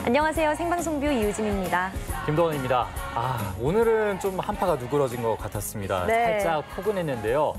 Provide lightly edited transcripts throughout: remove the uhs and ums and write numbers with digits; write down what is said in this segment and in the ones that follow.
안녕하세요. 생방송뷰 이유진입니다. 김도원입니다. 오늘은 좀 한파가 누그러진 것 같았습니다. 네. 살짝 포근했는데요.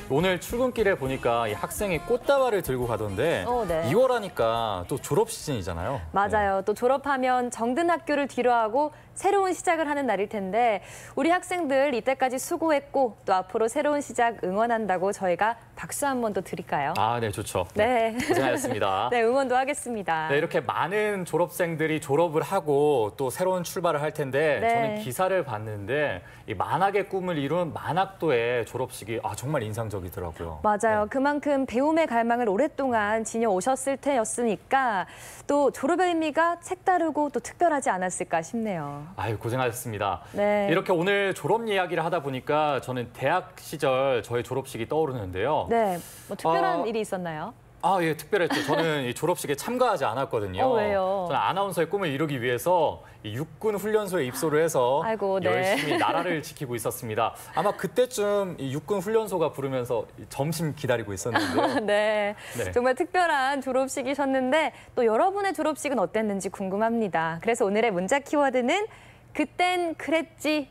오늘 출근길에 보니까 이 학생이 꽃다발을 들고 가던데 네. 2월 하니까 또 졸업 시즌이잖아요. 맞아요. 또 졸업하면 정든 학교를 뒤로하고 새로운 시작을 하는 날일 텐데 우리 학생들 이때까지 수고했고 또 앞으로 새로운 시작 응원한다고 저희가 박수 한 번 더 드릴까요? 네, 좋죠. 네. 고생하셨습니다. 네, 응원도 하겠습니다. 네, 이렇게 많은 졸업생들이 졸업을 하고 또 새로운 출발을 할 텐데 네. 저는 기사를 봤는데 이 만학의 꿈을 이룬 만학도의 졸업식이 정말 인상적이더라고요. 맞아요. 네. 그만큼 배움의 갈망을 오랫동안 지녀오셨을 테였으니까 또 졸업의 의미가 색다르고 또 특별하지 않았을까 싶네요. 고생하셨습니다. 네. 이렇게 오늘 졸업 이야기를 하다 보니까 저는 대학 시절 저의 졸업식이 떠오르는데요. 네, 뭐 특별한 일이 있었나요? 예, 특별했죠. 저는 이 졸업식에 참가하지 않았거든요. 왜요? 저는 아나운서의 꿈을 이루기 위해서 이 육군 훈련소에 입소를 해서 네. 열심히 나라를 지키고 있었습니다. 아마 그때쯤 이 육군 훈련소가 부르면서 점심 기다리고 있었는데요. 네. 네. 정말 특별한 졸업식이셨는데 또 여러분의 졸업식은 어땠는지 궁금합니다. 그래서 오늘의 문자 키워드는 그땐 그랬지.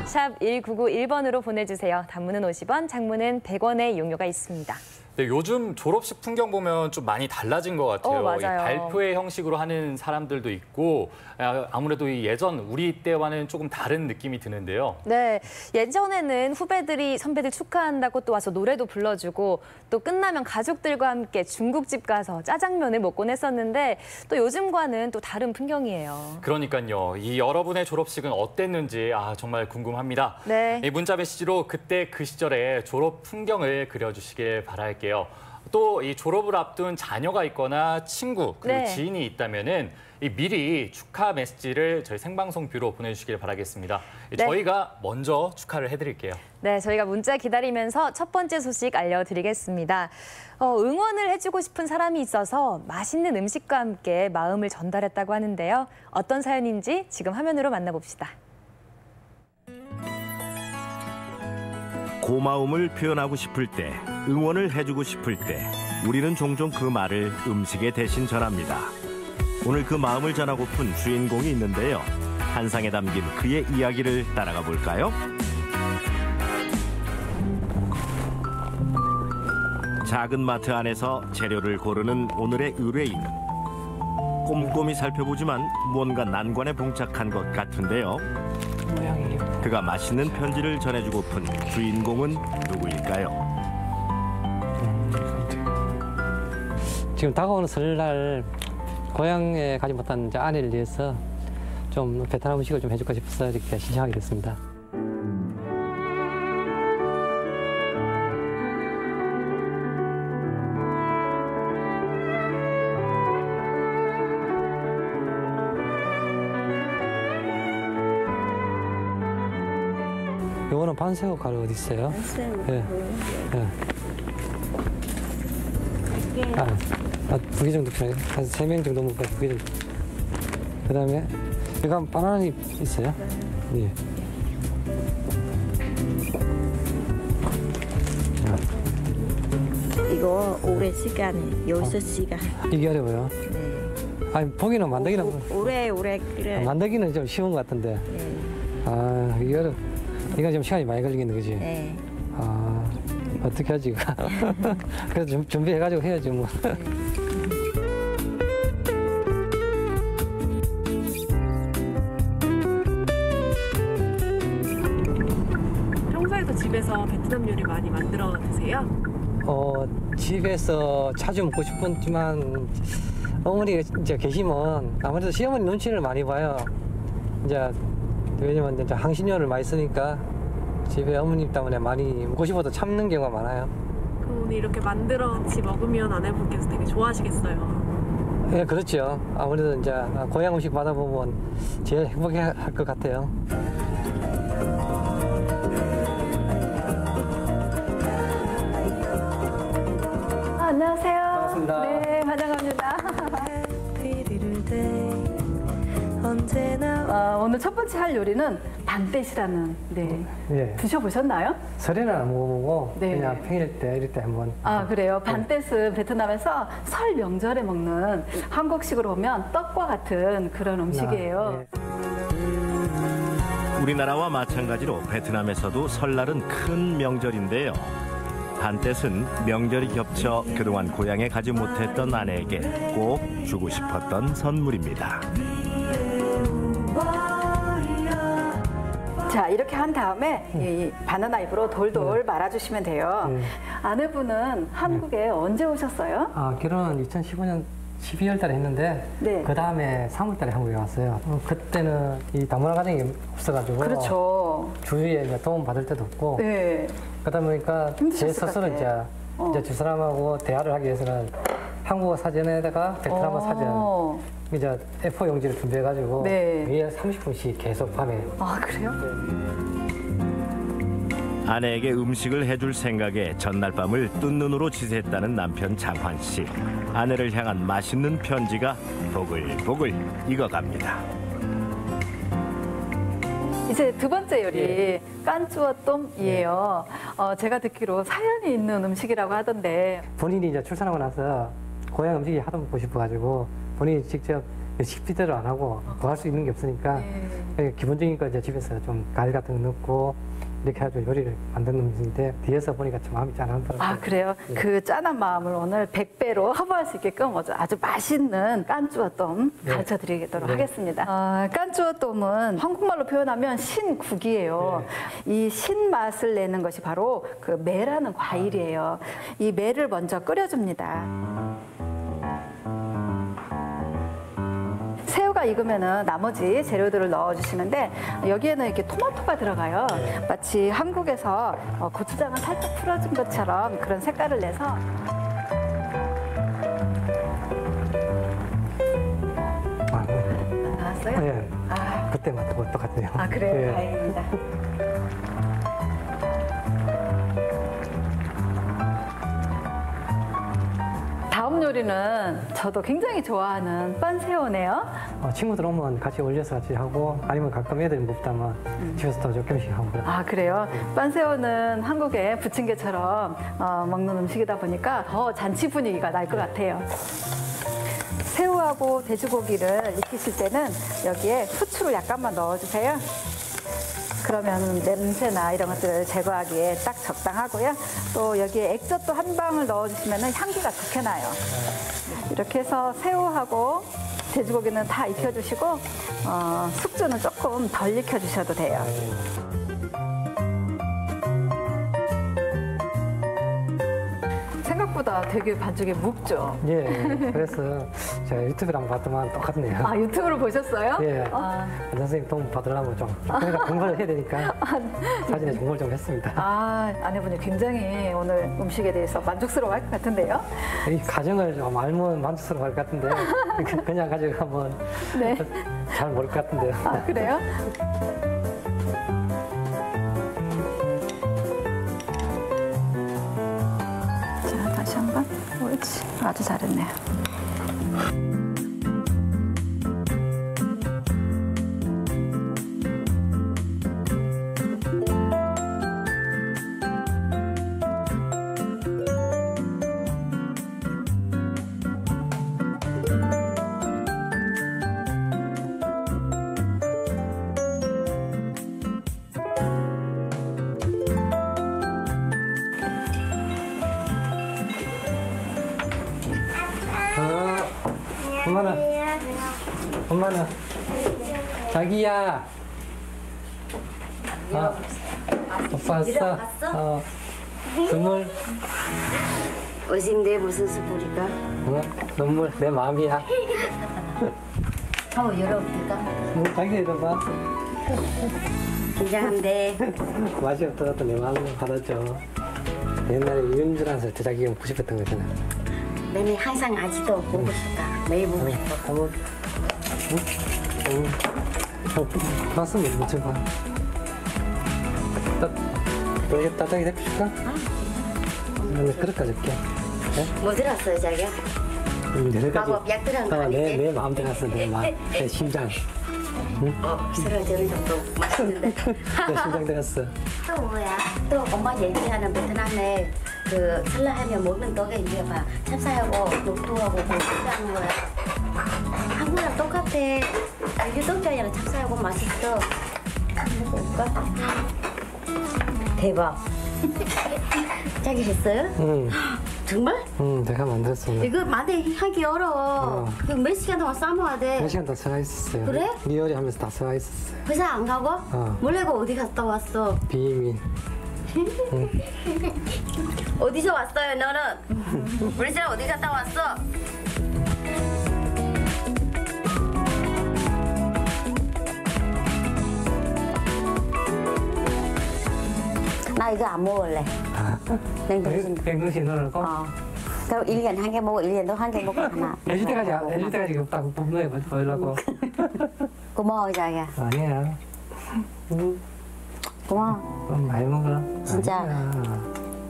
샵 1991번으로 보내주세요. 단문은 50원, 장문은 100원의 이용료가 있습니다. 네, 요즘 졸업식 풍경 보면 좀 많이 달라진 것 같아요. 맞아요. 이 발표회 형식으로 하는 사람들도 있고 아무래도 이 예전 우리 때와는 조금 다른 느낌이 드는데요. 네, 예전에는 후배들이 선배들 축하한다고 또 와서 노래도 불러주고 또 끝나면 가족들과 함께 중국집 가서 짜장면을 먹곤 했었는데 또 요즘과는 또 다른 풍경이에요. 그러니까요. 이 여러분의 졸업식은 어땠는지 정말 궁금합니다. 네. 이 문자 메시지로 그때 그 시절의 졸업 풍경을 그려주시길 바랄게요. 또 이 졸업을 앞둔 자녀가 있거나 친구 그리고 네. 지인이 있다면은 미리 축하 메시지를 저희 생방송 뷰로 보내주시길 바라겠습니다. 네. 저희가 먼저 축하를 해드릴게요. 네, 저희가 문자 기다리면서 첫 번째 소식 알려드리겠습니다. 응원을 해주고 싶은 사람이 있어서 맛있는 음식과 함께 마음을 전달했다고 하는데요. 어떤 사연인지 지금 화면으로 만나봅시다. 고마움을 표현하고 싶을 때, 응원을 해주고 싶을 때 우리는 종종 그 말을 음식에 대신 전합니다. 오늘 그 마음을 전하고픈 주인공이 있는데요. 한 상에 담긴 그의 이야기를 따라가 볼까요? 작은 마트 안에서 재료를 고르는 오늘의 의뢰인. 꼼꼼히 살펴보지만 뭔가 난관에 봉착한 것 같은데요. 그가 맛있는 편지를 전해주고픈 주인공은 누구일까요? 지금 다가오는 설날 고향에 가지 못한 아내를 위해서 좀 베트남 음식을 좀 해줄까 싶어서 이렇게 신청하게 됐습니다. 요거는 반새우 가루 어디 있어요? 반새우. 예. 두 개 정도 필요해요. 한 3명 정도 먹고 2개 정도. 그다음에 이거 바나나잎 있어요? 네. 이거 오래 시간에 6시간. 이게 어려워요? 네. 보기는 만들기는 오래 끓여야 만들기는 좀 쉬운 것 같은데. 네. 이거 좀 시간이 많이 걸리겠네, 그지? 네. 어떻게 하지, 이거? 그래서 좀 준비해가지고 해야지, 뭐. 평소에도 집에서 베트남 요리 많이 만들어 드세요? 집에서 자주 먹고 싶었지만 어머니가 이제 계시면 아무래도 시어머니 눈치를 많이 봐요. 왜냐면 이제 향신료를 많이 쓰니까 집에 어머님 때문에 많이 먹고 싶어도 참는 경우가 많아요. 그럼 오늘 이렇게 만들어 같이 먹으면 아내분께서 되게 좋아하시겠어요? 네, 그렇죠. 아무래도 이제 고향 음식 받아보면 제일 행복해 할 것 같아요. 안녕하세요. 반갑습니다. 네, 환영합니다. 오늘 첫 번째 할 요리는 반떼시라는 네. 예. 드셔보셨나요? 설에는 안 먹어보고 네. 그냥 평일 때 이럴 때 한번. 아 그래요? 반떼스 베트남에서 설 명절에 먹는 한국식으로 보면 떡과 같은 그런 음식이에요. 네. 우리나라와 마찬가지로 베트남에서도 설날은 큰 명절인데요. 반떼은 명절이 겹쳐 그동안 고향에 가지 못했던 아내에게 꼭 주고 싶었던 선물입니다. 자 이렇게 한 다음에 이 바나나 잎으로 돌돌 말아주시면 돼요. 아내분은 한국에 언제 오셨어요? 결혼은 2015년 12월 달에 했는데 네. 그 다음에 3월 달에 한국에 왔어요. 그때는 이 다문화 가정이 없어가지고 그렇죠. 주위에 이제 도움 받을 때도 없고 네. 그러다 보니까 제 힘드셨을 것 스스로 같아. 이제 집사람하고 대화를 하기 위해서는 한국어 사전에다가 베트남어 사전 이제 A4 용지를 준비해가지고 네. 위에 30분씩 계속 밤에. 아 그래요? 아내에게 음식을 해줄 생각에 전날 밤을 뜬 눈으로 지새했다는 남편 장환 씨. 아내를 향한 맛있는 편지가 보글보글 익어갑니다. 이제 두 번째 요리 깐쭈어똠이에요. 제가 듣기로 사연이 있는 음식이라고 하던데 본인이 이제 출산하고 나서 고향 음식이 하도 먹고 싶어가지고 본인이 직접 식비대로 안 하고 구할 수 있는 게 없으니까 기본적인 거 이제 집에서 좀 과일 같은 거 넣고 이렇게 해가지고 요리를 만드는 음식인데 뒤에서 보니까 좀 마음이 짠하더라고요. 아 그래요? 그 짠한 마음을 오늘 100배로 커버할 수 있게끔 아주 맛있는 깐쭈어똠 가르쳐드리도록 하겠습니다. 깐쭈어똠은 한국말로 표현하면 신국이에요. 이 신맛을 내는 것이 바로 그 매라는 과일이에요. 이 매를 먼저 끓여줍니다. 새우가 익으면은 나머지 재료들을 넣어주시는데 여기에는 이렇게 토마토가 들어가요. 마치 한국에서 고추장을 살짝 풀어준 것처럼 그런 색깔을 내서 나왔어요? 네. 그때 맛도 똑같네요. 아 그래요? 네. 다행입니다. 다음 요리는 저도 굉장히 좋아하는 빤새우네요. 친구들 오면 같이 올려서 같이 하고 아니면 가끔 애들 먹다만 집에서도 조금씩 하고. 아 그래요? 빤새우는 한국의 부침개처럼 먹는 음식이다 보니까 더 잔치 분위기가 날 것 같아요. 새우하고 돼지고기를 익히실 때는 여기에 후추를 약간만 넣어주세요. 그러면 냄새나 이런 것들을 제거하기에 딱 적당하고요. 또 여기에 액젓도 한 방울 넣어주시면 향기가 좋게 나요. 이렇게 해서 새우하고 돼지고기는 다 익혀주시고 숙주는 조금 덜 익혀주셔도 돼요. 생각보다 되게 반죽이 묵죠? 예, 그래서 제가 유튜브를 한번 봤더만 똑같네요. 아 유튜브를 보셨어요? 예, 선생님 도움 받으려고 좀 그러니까 공부를 해야 되니까 사진에 공부를 좀 했습니다. 아 아내분이 굉장히 오늘 음식에 대해서 만족스러워할 것 같은데요? 이 가정을 좀 알면 만족스러워할 것 같은데 그냥 가지고 한번 네. 잘 모를 것 같은데요. 아 그래요? 자 다시 한번. 옳지. 아주 잘했네요. 엄마는 자기야. 오빠 왔어? 선물. 어신데 무슨 스프리가? 선물 내 마음이야. 열어볼까? 자기 해봐. 긴장한데. 맛이 없더라도 내 마음을 받아줘. 옛날에 윤주라서 자기 먹고 싶었던 거잖아. 내는 항상 아직도 보고 싶다. 매일 보고 싶어. 한번. 봤으면 무슨 봐. 이렇게 따뜻하게 데펴줄까? 그릇 가줄게. 뭐 들었어요, 자기야? 여러 가지. 마법 약 들은 거 아니지? 내 마음 들었어, 내 심장. 쓰러지는 정도 맛있는데. 긴장되었어. 또 뭐야? 또 엄마 얘기하는 베트남에 그 설날하면 먹는 떡에 이제 막 찹쌀하고 녹두하고 고추하는 거야. 한국이랑 똑같아. 유독자랑 찹쌀하고 맛있어. 먹어볼까? 대박. 자기 했어요? 응, 정말? 내가 만들었어. 이거 만들기 어려워. 이거 몇 시간 동안 삶아야 돼. 한 시간 더 써가 있었어요. 그래? 리얼이 하면서 다 써가 있었어요. 회사 안 가고? 몰래 어디 갔다 왔어? 비밀. 어디서 왔어요, 너는? 우리 집 어디 갔다 왔어? 나 이거 안 먹을래. 냉동실. 냉동실 넣어놓고. 그럼 1년 한 개 먹고 1년도 한 개 먹고 하나. 해줄 때까지 딱 분명히 보려고. 고마워, 자기야. 아니야. 고마워. 그럼 많이 먹어. 진짜. 아니야.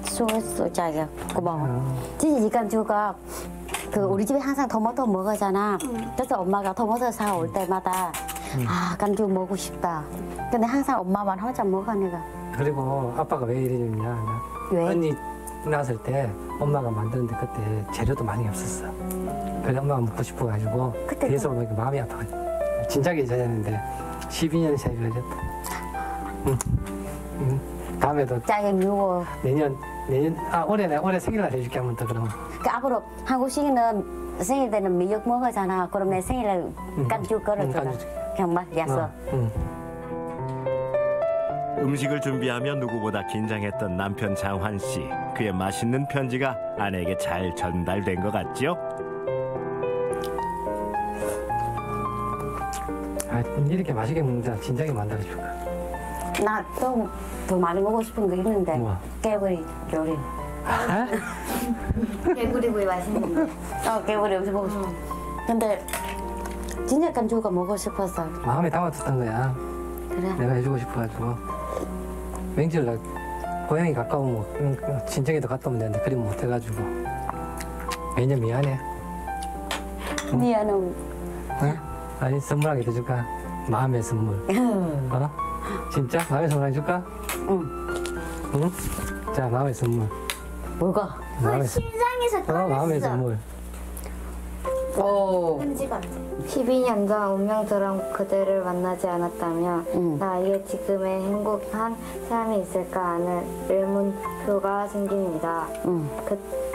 수고했어, 자기야. 고마워. 진짜 이간 주가 그 우리 집에 항상 토마토 먹었잖아. 그래서 엄마가 토마토 사올 때마다 아, 깐주 먹고 싶다. 근데 항상 엄마만 혼자 먹어, 내가. 그리고 아빠가 왜 이러냐면 왜? 언니 낳았을 때 엄마가 만드는데 그때 재료도 많이 없었어. 그래서 엄마가 먹고 싶어가지고 그때 그래서 엄마가 마음이 아파가지고 진작에 잊어졌는데 12년 사이 걸렸다. 다음에도 자기 미워. 내년 올해 생일날 해줄게 한번 더 그러면. 그 앞으로 한국식은 생일 때는 미역 먹었잖아. 그럼 내 생일날 깐주 걸어줘라. 깐주 줄게. 그냥 막 약속. 음식을 준비하며 누구보다 긴장했던 남편 장환 씨. 그의 맛있는 편지가 아내에게 잘 전달된 것 같죠? 이렇게 맛있게 먹는다 진작에 만들어줄까. 나 또 더 많이 먹고 싶은 거 있는데. 뭐? 깨구리 요리. 깨구리 맛있는데. 깨구리 음식 먹고 싶어. 근데 진짜 깐주가 먹고 싶었어. 마음에 담아뒀던 거야. 그래? 내가 해주고 싶어가지고. 명절날 고향이 가까우면 친정에도 갔다 오면 되는데 그림 못해가지고. 매년 미안해. 미안해. 응? 아니 선물하게 해줄까? 마음의 선물. 어? 진짜? 마음의 선물 해줄까? 응? 자 마음의 선물. 뭐가? 마음의, 신상에서 마음의 선물. 오. 12년 전 운명처럼 그대를 만나지 않았다면 나에게 지금의 행복한 삶이 있을까 하는 의문표가 생깁니다.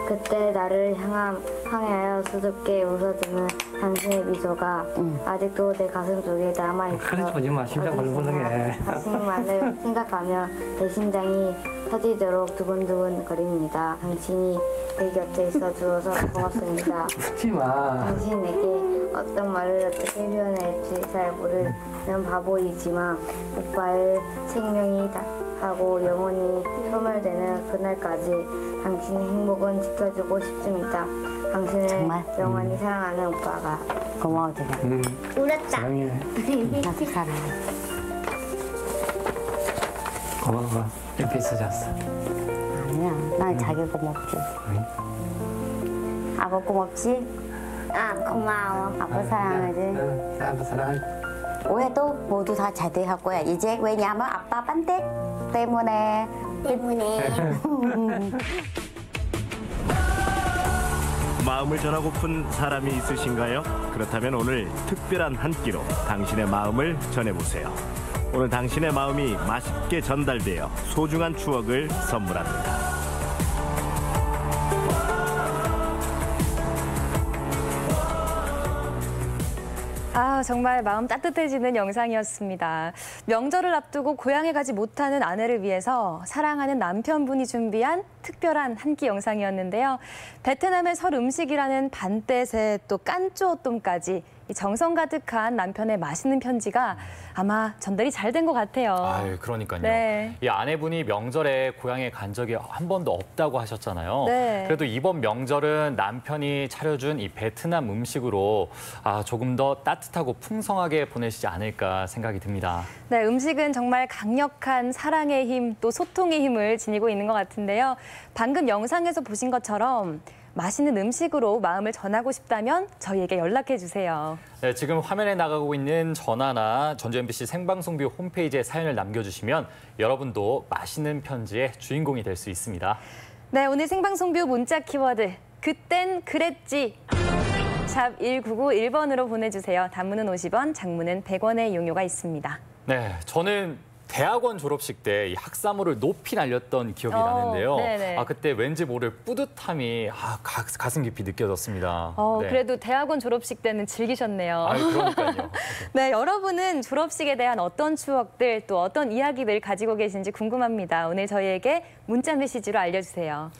그때 나를 향하여 수줍게 웃어주는 당신의 미소가 아직도 내 가슴 속에 남아있어. 그러지 보지 마. 심장 벌렁벌렁해. 당신만을 생각하며 내 심장이 터지도록 두근두근 거립니다. 당신이 내 곁에 있어 주어서 고맙습니다. 웃지 마. 당신에게 어떤 말을 어떻게 표현할지 잘 모르는 바보이지만 오빠의 생명이 하고 영원히 소멸되는 그날까지 당신의 행복은 지켜주고 싶습니다. 당신을 정말? 영원히 사랑하는 오빠가. 고마워, 제가. 울었다. 사랑해. 나도 사랑해. 고마워. 옆에 있어줬어. 아니야, 난 자기 고맙지. 아빠 고맙지? 아 고마워. 아빠 사랑하지? 응, 아빠 사랑해. 올해도 모두 다 잘 될 거야. 이제 왜냐면 아빠 반대 때문에. 마음을 전하고픈 사람이 있으신가요? 그렇다면 오늘 특별한 한 끼로 당신의 마음을 전해보세요. 오늘 당신의 마음이 맛있게 전달되어 소중한 추억을 선물합니다. 아, 정말 마음 따뜻해지는 영상이었습니다. 명절을 앞두고 고향에 가지 못하는 아내를 위해서 사랑하는 남편분이 준비한 특별한 한 끼 영상이었는데요. 베트남의 설 음식이라는 반떼새 또 깐쪼똠까지 이 정성 가득한 남편의 맛있는 편지가 아마 전달이 잘 된 것 같아요. 아유, 그러니까요. 네. 이 아내분이 명절에 고향에 간 적이 한 번도 없다고 하셨잖아요. 네. 그래도 이번 명절은 남편이 차려준 이 베트남 음식으로 조금 더 따뜻하고 풍성하게 보내시지 않을까 생각이 듭니다. 네, 음식은 정말 강력한 사랑의 힘, 또 소통의 힘을 지니고 있는 것 같은데요. 방금 영상에서 보신 것처럼 맛있는 음식으로 마음을 전하고 싶다면 저희에게 연락해 주세요. 네, 지금 화면에 나가고 있는 전화나 전주 MBC 생방송비 홈페이지에 사연을 남겨주시면 여러분도 맛있는 편지의 주인공이 될 수 있습니다. 네, 오늘 생방송뷰 문자 키워드 그땐 그랬지. 샵 1991번으로 보내주세요. 단문은 50원, 장문은 100원의 이용료가 있습니다. 네, 저는 대학원 졸업식 때 이 학사모를 높이 날렸던 기억이 나는데요. 네네. 그때 왠지 모를 뿌듯함이 가슴 깊이 느껴졌습니다. 네. 그래도 대학원 졸업식 때는 즐기셨네요. 그러니까요. 네, 여러분은 졸업식에 대한 어떤 추억들 또 어떤 이야기들 가지고 계신지 궁금합니다. 오늘 저희에게 문자 메시지로 알려주세요.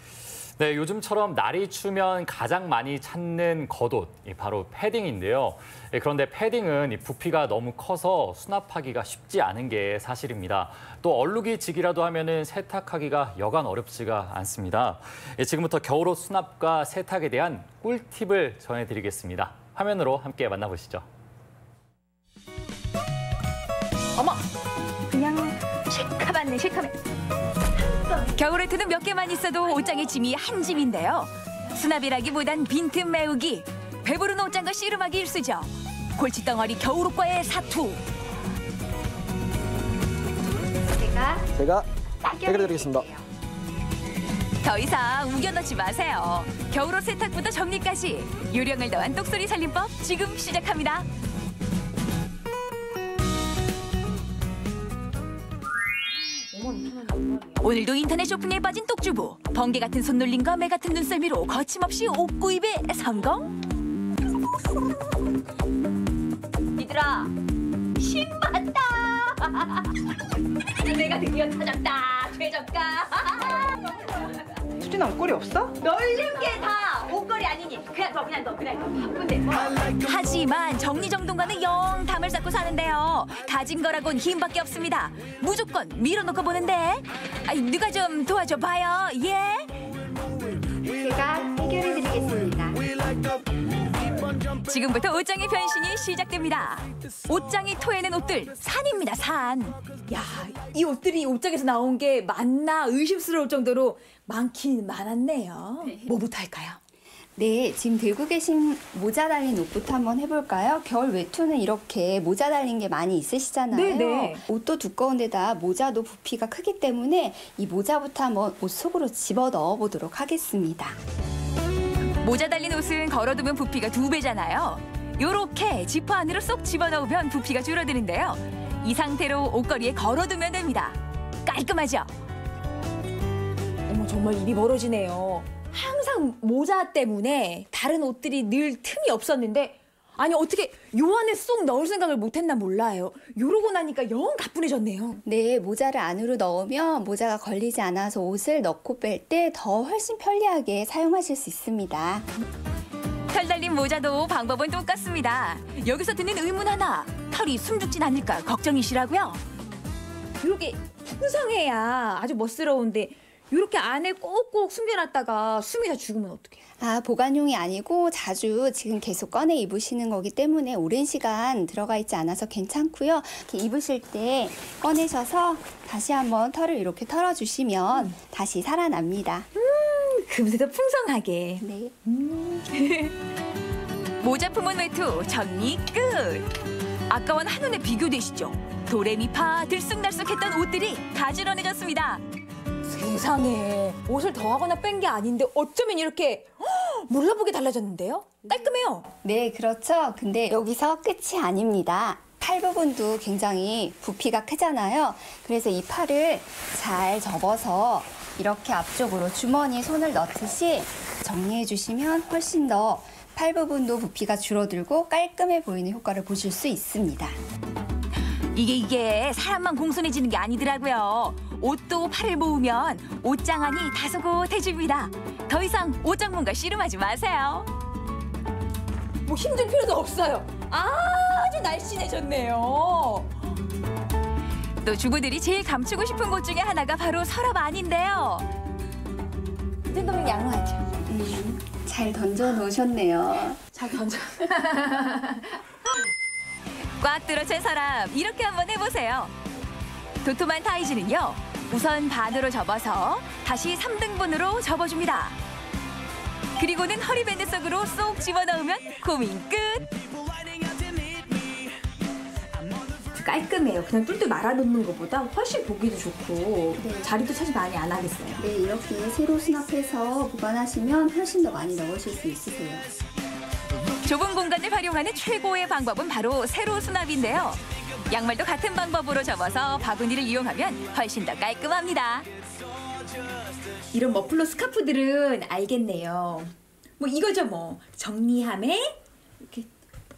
네, 요즘처럼 날이 추면 가장 많이 찾는 겉옷, 바로 패딩인데요. 그런데 패딩은 부피가 너무 커서 수납하기가 쉽지 않은 게 사실입니다. 또 얼룩이 지기라도 하면은 세탁하기가 여간 어렵지가 않습니다. 지금부터 겨울옷 수납과 세탁에 대한 꿀팁을 전해드리겠습니다. 화면으로 함께 만나보시죠. 어머, 그냥 실카받네, 실카네. 겨울에트는 몇 개만 있어도 옷장에 짐이 한 짐인데요. 수납이라기보단 빈틈 메우기, 배부른 옷장과 씨름하기 일쑤죠. 골칫덩어리 겨울옷과의 사투. 제가 해결해드리겠습니다. 더 이상 우겨넣지 마세요. 겨울옷 세탁부터 정리까지 요령을 더한 똑소리 살림법 지금 시작합니다. 오늘도 인터넷 쇼핑에 빠진 똑주부. 번개 같은 손놀림과 매 같은 눈썰미로 거침없이 옷 구입에 성공. 얘들아, 신봤다. 내가 드디어 찾았다. 최저가. 수진아, 옷걸이 없어? 널린 게 다 옷걸이 아니니. 그냥 너 바쁜데 뭐. 하지만 정리정돈과는 영 담을 쌓고 사는데요. 가진 거라곤 힘밖에 없습니다. 무조건 밀어놓고 보는데. 누가 좀 도와줘 봐요. 예? 제가 해결해드리겠습니다. 지금부터 옷장의 변신이 시작됩니다. 옷장이 토해낸 옷들 산입니다, 산. 야, 이 옷들이 옷장에서 나온 게 맞나 의심스러울 정도로 많긴 많았네요. 뭐부터 할까요? 네, 지금 들고 계신 모자 달린 옷부터 한번 해볼까요? 겨울 외투는 이렇게 모자 달린 게 많이 있으시잖아요. 네네. 옷도 두꺼운데다 모자도 부피가 크기 때문에 이 모자부터 한번 옷 속으로 집어 넣어 보도록 하겠습니다. 모자 달린 옷은 걸어두면 부피가 2배잖아요. 요렇게 지퍼 안으로 쏙 집어넣으면 부피가 줄어드는데요. 이 상태로 옷걸이에 걸어두면 됩니다. 깔끔하죠? 어머, 정말 입이 멀어지네요. 항상 모자 때문에 다른 옷들이 늘 틈이 없었는데 아니 어떻게 요 안에 쏙 넣을 생각을 못했나 몰라요. 요러고 나니까 영 가뿐해졌네요. 네, 모자를 안으로 넣으면 모자가 걸리지 않아서 옷을 넣고 뺄 때 더 훨씬 편리하게 사용하실 수 있습니다. 털 달린 모자도 방법은 똑같습니다. 여기서 드는 의문 하나, 털이 숨죽진 않을까 걱정이시라고요? 이렇게 풍성해야 아주 멋스러운데 이렇게 안에 꼭꼭 숨겨놨다가 숨이 다 죽으면 어떡해요? 보관용이 아니고 자주 지금 계속 꺼내 입으시는 거기 때문에 오랜 시간 들어가 있지 않아서 괜찮고요. 이렇게 입으실 때 꺼내셔서 다시 한번 털을 이렇게 털어주시면 다시 살아납니다. 금세 더 풍성하게. 네. 모자 품은 외투 정리 끝. 아까와는 한눈에 비교되시죠? 도레미파 들쑥날쑥했던 옷들이 가지런해졌습니다. 세상에 옷을 더하거나 뺀 게 아닌데 어쩌면 이렇게 몰라보게 달라졌는데요? 깔끔해요. 네, 그렇죠. 근데 여기서 끝이 아닙니다. 팔 부분도 굉장히 부피가 크잖아요. 그래서 이 팔을 잘 접어서 이렇게 앞쪽으로 주머니에 손을 넣듯이 정리해 주시면 훨씬 더 팔 부분도 부피가 줄어들고 깔끔해 보이는 효과를 보실 수 있습니다. 이게 사람만 공손해지는 게 아니더라고요. 옷도 팔을 모으면 옷장 안이 다소곳해집니다. 더 이상 옷 전문가 씨름하지 마세요. 뭐 힘들 필요도 없어요. 아주 날씬해졌네요. 또 주부들이 제일 감추고 싶은 곳 중에 하나가 바로 서랍 안인데요. 이 정도면 양호하죠. 잘 던져 놓으셨네요. 잘 던져. 꽉 들어찬 서랍 이렇게 한번 해보세요. 도톰한 타이즈는요. 우선 반으로 접어서 다시 3등분으로 접어줍니다. 그리고는 허리밴드 속으로 쏙 집어넣으면 고민 끝. 깔끔해요. 그냥 뚫뚫 말아놓는 것보다 훨씬 보기도 좋고 자리도 차지 많이 안 하겠어요. 네, 이렇게 세로 수납해서 보관하시면 훨씬 더 많이 넣으실 수 있으세요. 좁은 공간을 활용하는 최고의 방법은 바로 세로 수납인데요. 양말도 같은 방법으로 접어서 바구니를 이용하면 훨씬 더 깔끔합니다. 이런 머플러 스카프들은 알겠네요. 뭐 이거죠 뭐. 정리함에 이렇게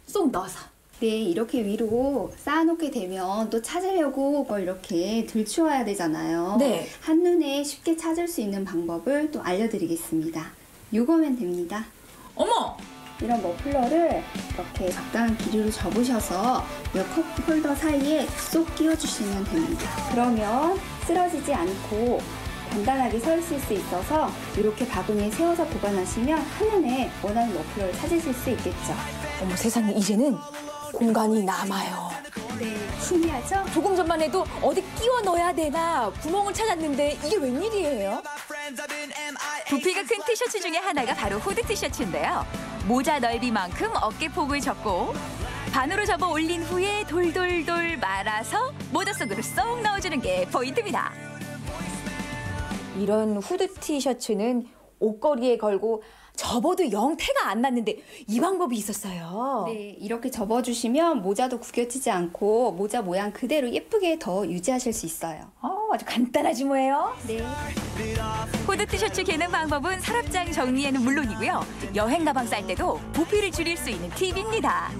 쏙 넣어서. 네, 이렇게 위로 쌓아놓게 되면 또 찾으려고 그걸 이렇게 들추어야 되잖아요. 네. 한눈에 쉽게 찾을 수 있는 방법을 또 알려드리겠습니다. 요거면 됩니다. 어머! 이런 머플러를 이렇게 적당한 길이로 접으셔서 이 컵홀더 사이에 쏙 끼워주시면 됩니다. 그러면 쓰러지지 않고 단단하게 서 있을 수 있어서 이렇게 바구니에 세워서 보관하시면 한눈에 원하는 머플러를 찾으실 수 있겠죠. 어머 세상에 이제는 공간이 남아요. 네, 신기하죠? 조금 전만 해도 어디 끼워 넣어야 되나 구멍을 찾았는데 이게 웬일이에요? 부피가 큰 티셔츠 중에 하나가 바로 후드 티셔츠인데요. 모자 넓이만큼 어깨폭을 접고 반으로 접어 올린 후에 돌돌돌 말아서 모자 속으로 쏙 넣어주는 게 포인트입니다. 이런 후드 티셔츠는 옷걸이에 걸고 접어도 영 태가 안 났는데 이 방법이 있었어요. 네, 이렇게 접어주시면 모자도 구겨지지 않고 모자 모양 그대로 예쁘게 더 유지하실 수 있어요. 아주 간단하지 뭐예요? 네. 후드 티셔츠 개는 방법은 서랍장 정리에는 물론이고요. 여행 가방 쌀 때도 부피를 줄일 수 있는 팁입니다.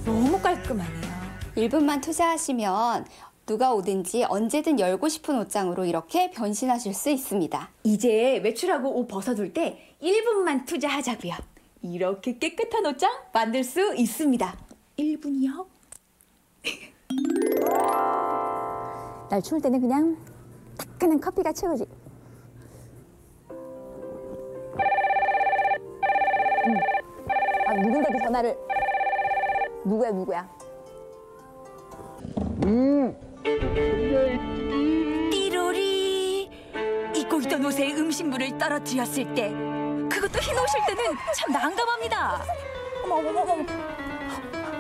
너무 깔끔하네요. 1분만 투자하시면 누가 오든지 언제든 열고 싶은 옷장으로 이렇게 변신하실 수 있습니다. 이제 외출하고 옷 벗어둘 때 1분만 투자하자고요. 이렇게 깨끗한 옷장 만들 수 있습니다. 1분이요? 날 추울 때는 그냥 따끈한 커피가 최고지. 누군데도 전화를. 누구야? 띠로리. 입고 있던 옷에 음식물을 떨어뜨렸을 때 그것도 흰 옷일 때는 참 난감합니다. 어머.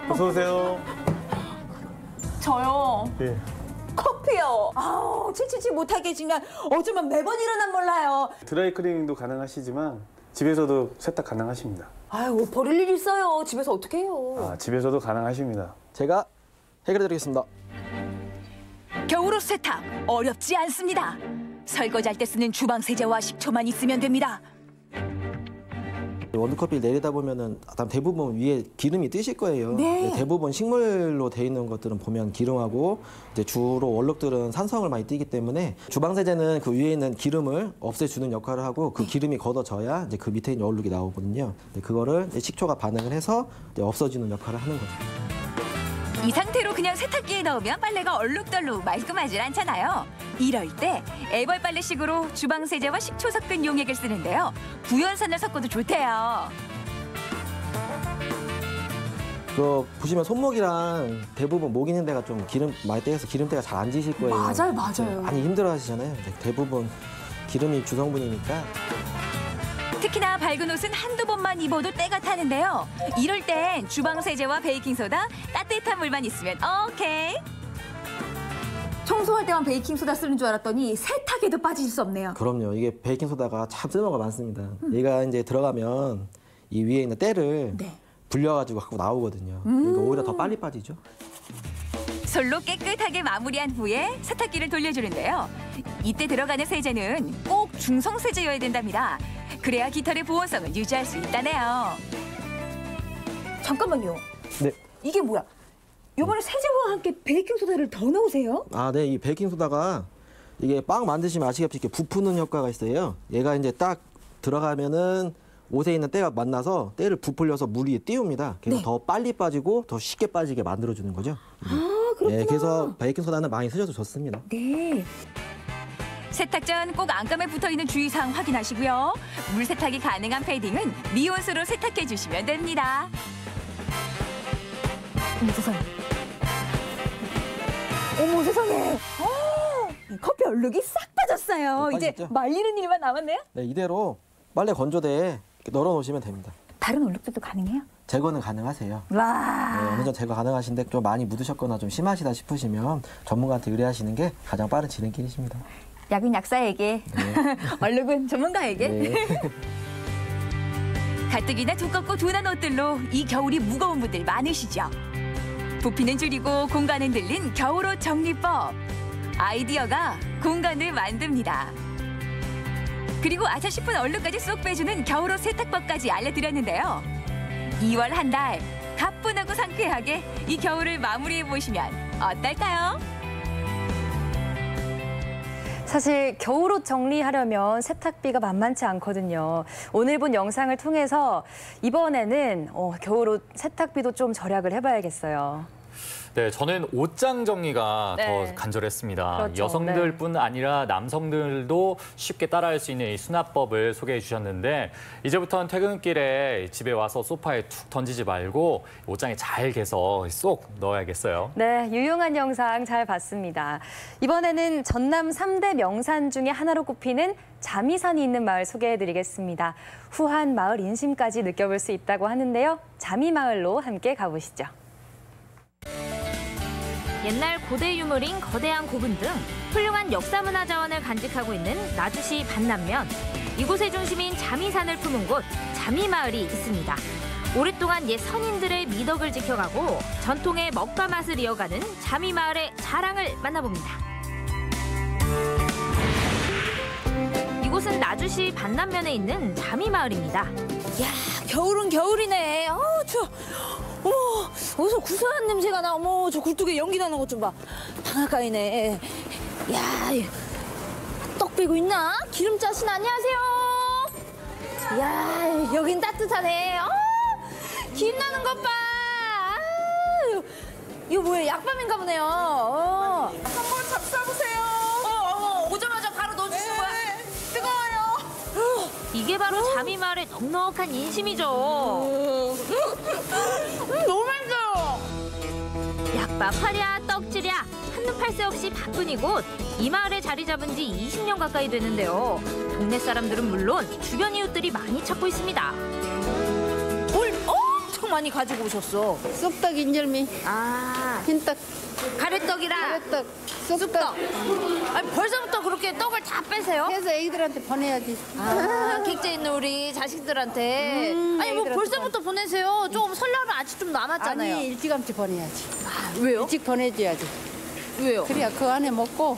어서 오세요. 저요. 예. 커피요. 아우 치치치 못하게 그냥 어쩌면 매번 일어난 몰라요. 드라이 클리닝도 가능하시지만 집에서도 세탁 가능하십니다. 아유 옷 버릴 일 있어요. 집에서 어떻게 해요? 집에서도 가능하십니다. 제가 해결해드리겠습니다. 겨울옷 세탁 어렵지 않습니다. 설거지할 때 쓰는 주방 세제와 식초만 있으면 됩니다. 원두커피를 내리다 보면은 대부분 위에 기름이 뜨실 거예요. 네. 대부분 식물로 돼 있는 것들은 보면 기름하고 이제 주로 원록들은 산성을 많이 띠기 때문에 주방 세제는 그 위에 있는 기름을 없애주는 역할을 하고 그 기름이 걷어져야 이제 그 밑에 있는 얼룩이 나오거든요. 그거를 이제 식초가 반응을 해서 이제 없어지는 역할을 하는 거죠. 이 상태로 그냥 세탁기에 넣으면 빨래가 얼룩덜룩 말끔하질 않잖아요. 이럴 때 애벌 빨래식으로 주방 세제와 식초 섞은 용액을 쓰는데요. 구연산을 섞어도 좋대요. 보시면 손목이랑 대부분 목 있는 데가 좀 기름 많이 떼서 기름때가 잘 안 지실 거예요. 맞아요. 많이 힘들어하시잖아요. 대부분 기름이 주성분이니까. 특히나 밝은 옷은 한두 번만 입어도 때가 타는데요. 이럴 땐 주방 세제와 베이킹소다, 따뜻한 물만 있으면 오케이. 청소할 때만 베이킹소다 쓰는 줄 알았더니 세탁에도 빠질 수 없네요. 그럼요. 이게 베이킹소다가 참 쓸모가 많습니다. 얘가 이제 들어가면 이 위에 있는 때를 불려가지고 갖고 나오거든요. 그러니까 오히려 더 빨리 빠지죠. 솔로 깨끗하게 마무리한 후에 세탁기를 돌려주는데요. 이때 들어가는 세제는 꼭 중성 세제여야 된답니다. 그래야 깃털의 보온성을 유지할 수 있다네요. 잠깐만요. 네. 이게 뭐야? 이번에 세제와 함께 베이킹소다를 더 넣으세요? 네. 이 베이킹소다가 이게 빵 만드시면 아시겠지만 이렇게 부푸는 효과가 있어요. 얘가 이제 딱 들어가면은 옷에 있는 때가 만나서 때를 부풀려서 물이 띄웁니다. 그래서 더 빨리 빠지고 더 쉽게 빠지게 만들어주는 거죠. 그렇구나. 그래서 베이킹소다는 많이 쓰셔도 좋습니다. 네. 세탁 전 꼭 안감에 붙어있는 주의사항 확인하시고요. 물 세탁이 가능한 패딩은 미온수로 세탁해 주시면 됩니다. 어머 세상에. 커피 얼룩이 싹 빠졌어요. 이제 말리는 일만 남았네요? 네, 이대로 빨래 건조대에 이렇게 널어 놓으시면 됩니다. 다른 얼룩들도 가능해요? 제거는 가능하세요. 와. 네, 어느 정도 제거 가능하신데 좀 많이 묻으셨거나 좀 심하시다 싶으시면 전문가한테 의뢰하시는 게 가장 빠른 진행길이십니다. 약은 약사에게, 얼룩은 전문가에게. 네. 가뜩이나 두껍고 둔한 옷들로 이 겨울이 무거운 분들 많으시죠? 부피는 줄이고 공간은 늘린 겨울옷 정리법. 아이디어가 공간을 만듭니다. 그리고 아차 싶은 얼룩까지 쏙 빼주는 겨울옷 세탁법까지 알려드렸는데요. 2월 한 달 가뿐하고 상쾌하게 이 겨울을 마무리해보시면 어떨까요? 사실 겨울옷 정리하려면 세탁비가 만만치 않거든요. 오늘 본 영상을 통해서 이번에는 겨울옷 세탁비도 좀 절약을 해봐야겠어요. 네, 저는 옷장 정리가 네. 더 간절했습니다. 그렇죠. 여성들뿐 아니라 남성들도 쉽게 따라할 수 있는 이 수납법을 소개해 주셨는데 이제부터는 퇴근길에 집에 와서 소파에 툭 던지지 말고 옷장에 잘 개서 쏙 넣어야겠어요. 네, 유용한 영상 잘 봤습니다. 이번에는 전남 3대 명산 중에 하나로 꼽히는 자미산이 있는 마을 소개해드리겠습니다. 후한 마을 인심까지 느껴볼 수 있다고 하는데요. 자미마을로 함께 가보시죠. 옛날 고대 유물인 거대한 고분 등 훌륭한 역사문화 자원을 간직하고 있는 나주시 반남면. 이곳의 중심인 자미산을 품은 곳 자미마을이 있습니다. 오랫동안 옛 선인들의 미덕을 지켜가고 전통의 먹과 맛을 이어가는 자미마을의 자랑을 만나봅니다. 이곳은 나주시 반남면에 있는 자미마을입니다. 야, 겨울은 겨울이네. 추워. 어머, 어디서 구수한 냄새가 나. 어머, 저 굴뚝에 연기 나는 것 좀 봐. 방앗간이네. 야, 떡 빼고 있나? 기름짜신 안녕하세요. 야, 여긴 따뜻하네. 김 나는 것 봐. 이거 뭐야? 약밤인가 보네요. 한번 잡숴보세요. 오자마자 바로 넣어주시는 거야? 뜨거워요. 이게 바로 자미마을의 넉넉한 인심이죠. 너무 맛있어요. 약밥하랴 떡지랴 한눈 팔 새 없이 바쁜 이곳. 이 마을에 자리 잡은 지 20년 가까이 되는데요. 동네 사람들은 물론 주변 이웃들이 많이 찾고 있습니다. 뭘 엄청 많이 가지고 오셨어. 쑥떡, 인절미, 흰떡, 가래떡이랑 가래떡, 쑥떡. 아니, 벌써부터 그렇게 떡을 다 빼세요? 해서 애기들한테 보내야지. 객자 있는 우리 자식들한테. 아니, 뭐 애기들한테 벌써부터 보내세요. 좀 설날은 아직 좀 남았잖아요. 아니, 일찌감치 보내야지. 왜요? 일찍 보내줘야지. 왜요? 그래야 그 안에 먹고.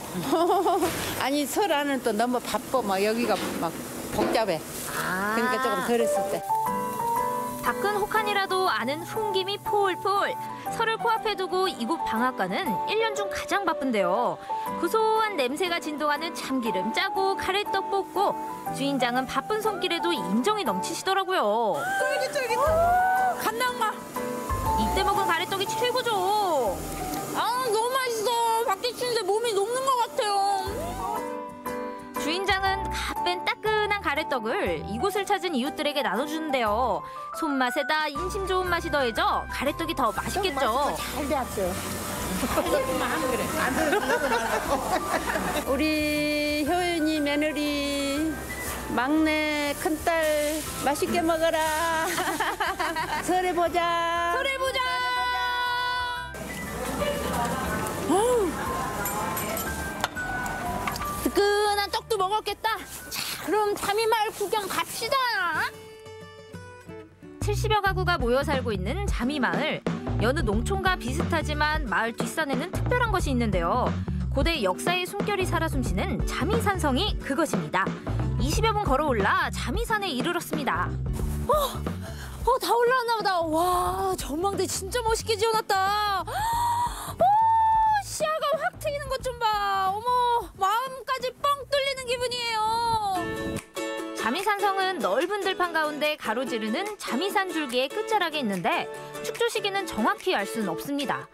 아니, 설 안은 또 너무 바빠. 막 여기가 막 복잡해. 그러니까 조금 덜 했을 때. 밖은 혹한이라도 안은 풍김이 포울포울. 설을 코앞에 두고 이곳 방앗간은 1년 중 가장 바쁜데요. 고소한 냄새가 진동하는 참기름 짜고 가래떡 볶고 주인장은 바쁜 손길에도 인정이 넘치시더라고요. 쫄깃쫄깃. 간장맛. 이때 먹은 가래떡이 최고죠. 너무 맛있어. 밖에 치는데 몸이 녹는 것 같아요. 주인장은 갓뺀 따끈한 가래떡을 이곳을 찾은 이웃들에게 나눠주는데요. 손맛에다 인심 좋은 맛이 더해져 가래떡이 더 맛있겠죠. 잘 되었어요. 우리 효연이 며느리 막내 큰딸 맛있게 먹어라. 설에 보자. 설에 보자. 뜨끈한 떡도 먹었겠다. 자, 그럼 자미마을 구경 갑시다. 70여 가구가 모여 살고 있는 자미마을. 여느 농촌과 비슷하지만 마을 뒷산에는 특별한 것이 있는데요. 고대 역사의 숨결이 살아 숨쉬는 자미산성이 그것입니다. 20여 분 걸어 올라 자미산에 이르렀습니다. 다 올라왔나 보다. 와, 전망대 진짜 멋있게 지어놨다. 시야가 확 트이는 것 좀 봐. 어머, 마음까지 뻥 뚫리는 기분이에요. 자미산성은 넓은 들판 가운데 가로지르는 자미산 줄기의 끝자락에 있는데 축조 시기는 정확히 알 수는 없습니다.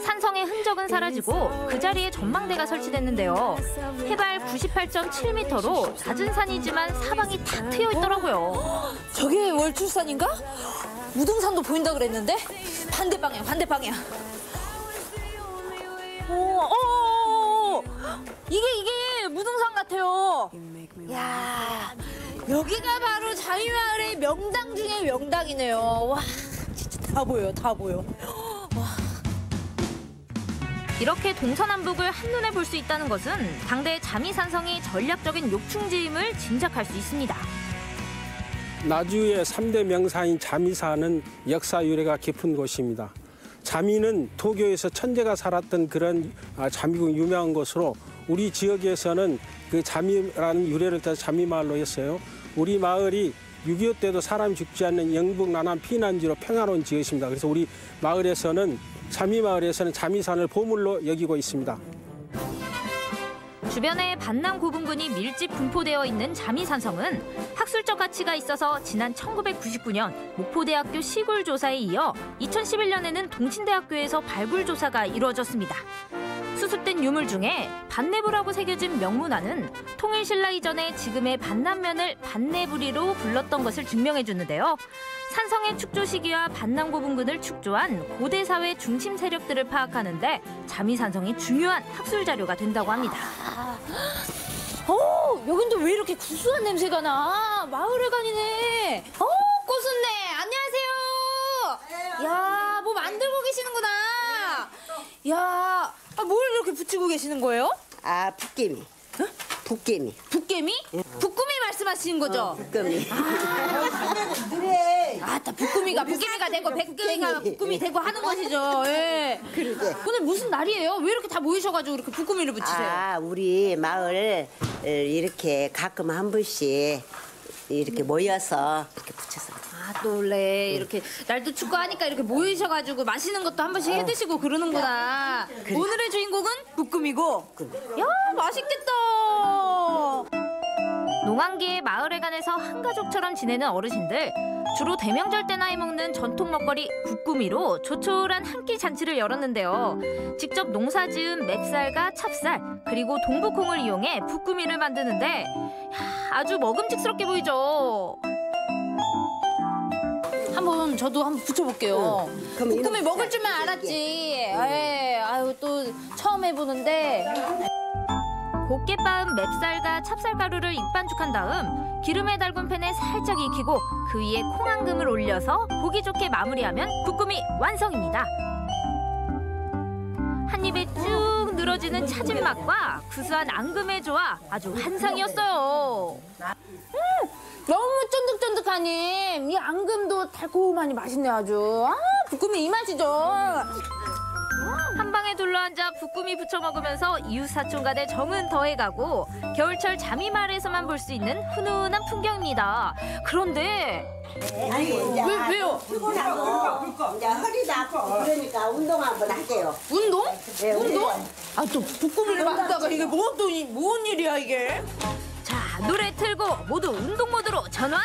산성의 흔적은 사라지고 그 자리에 전망대가 설치됐는데요. 해발 98.7m로 낮은 산이지만 사방이 탁 트여 있더라고요. 저게 월출산인가? 무등산도 보인다 그랬는데? 반대 방향, 반대 방향. 이게 무등산 같아요. 야, 여기가 바로 자미마을의 명당 중에 명당이네요. 와, 진짜 다 보여, 다 보여. 와. 이렇게 동서남북을 한눈에 볼 수 있다는 것은 당대 자미산성이 전략적인 욕충지임을 짐작할 수 있습니다. 나주의 3대 명사인 자미사는 역사 유래가 깊은 곳입니다. 자미는 도교에서 천재가 살았던 그런 자미국 유명한 곳으로 우리 지역에서는 그 자미라는 유래를 따서 자미마을로 했어요. 우리 마을이 6.25 때도 사람이 죽지 않는 영북 남한 피난지로 평화로운 지역입니다. 그래서 우리 마을에서는 자미마을에서는 자미산을 보물로 여기고 있습니다. 주변에 반남 고분군이 밀집 분포되어 있는 자미산성은 학술적 가치가 있어서 지난 1999년 목포대학교 시굴조사에 이어 2011년에는 동친대학교에서 발굴조사가 이루어졌습니다. 수습된 유물 중에 반내부라고 새겨진 명문화는 통일신라 이전에 지금의 반남면을 반내부리로 불렀던 것을 증명해주는데요. 산성의 축조 시기와 반남 고분군을 축조한 고대 사회 중심 세력들을 파악하는데 자미산성이 중요한 학술 자료가 된다고 합니다. 여긴 또 왜 이렇게 구수한 냄새가 나? 마을회관이네. 꽃순네, 안녕하세요. 야, 뭐 만들고 계시는구나. 야, 뭘 이렇게 붙이고 계시는 거예요? 아, 붓개미. 붓개미. 붓개미? 붓구미 말씀하시는 거죠? 붓개미. 그래. 다 붓구미가 되고 백개미가 붓구미 되고 하는 것이죠. 예. 그러게. 오늘 무슨 날이에요? 왜 이렇게 다 모이셔가지고 이렇게 붓구미를 붙이세요? 아, 우리 마을 이렇게 가끔 한 번씩 이렇게 모여서 이렇게 붙여서. 또 원래 이렇게 날도 춥고 하니까 이렇게 모이셔가지고 맛있는 것도 한 번씩 해드시고 그러는구나. 그래. 오늘의 주인공은 붓구미고. 야, 맛있겠다. 농한기에 마을회관에서 한 가족처럼 지내는 어르신들. 주로 대명절 때나 해먹는 전통 먹거리 붓구미로 조촐한 한 끼 잔치를 열었는데요. 직접 농사지은 맵쌀과 찹쌀 그리고 동북콩을 이용해 붓구미를 만드는데 아주 먹음직스럽게 보이죠. 저도 한번 붙여볼게요. 붓구미 먹을 줄만 알았지. 아유, 또 처음 해보는데. 곱게 빻은 맵쌀과 찹쌀가루를 익반죽한 다음 기름에 달군 팬에 살짝 익히고 그 위에 콩앙금을 올려서 보기 좋게 마무리하면 붓구미 완성입니다. 한 입에 쭉 늘어지는 차진 맛과 구수한 앙금의 조화 아주 환상이었어요. 너무 쫀득쫀득하니 이 앙금도 달콤하니 맛있네 아주. 붓구미 이 맛이죠. 한 방에 둘러앉아 붓구미 부쳐 먹으면서 이웃사촌간의 정은 더해가고 겨울철 자미마을에서만 볼 수 있는 훈훈한 풍경입니다. 그런데 왜요? 피곤하고 이제 허리도 아프고 그러니까 운동 한번 할게요. 운동? 네, 운동? 또 붓구미를 만다가 이게 뭔 일이야 이게? 자, 노래 틀고 모두 운동 모드로 전환.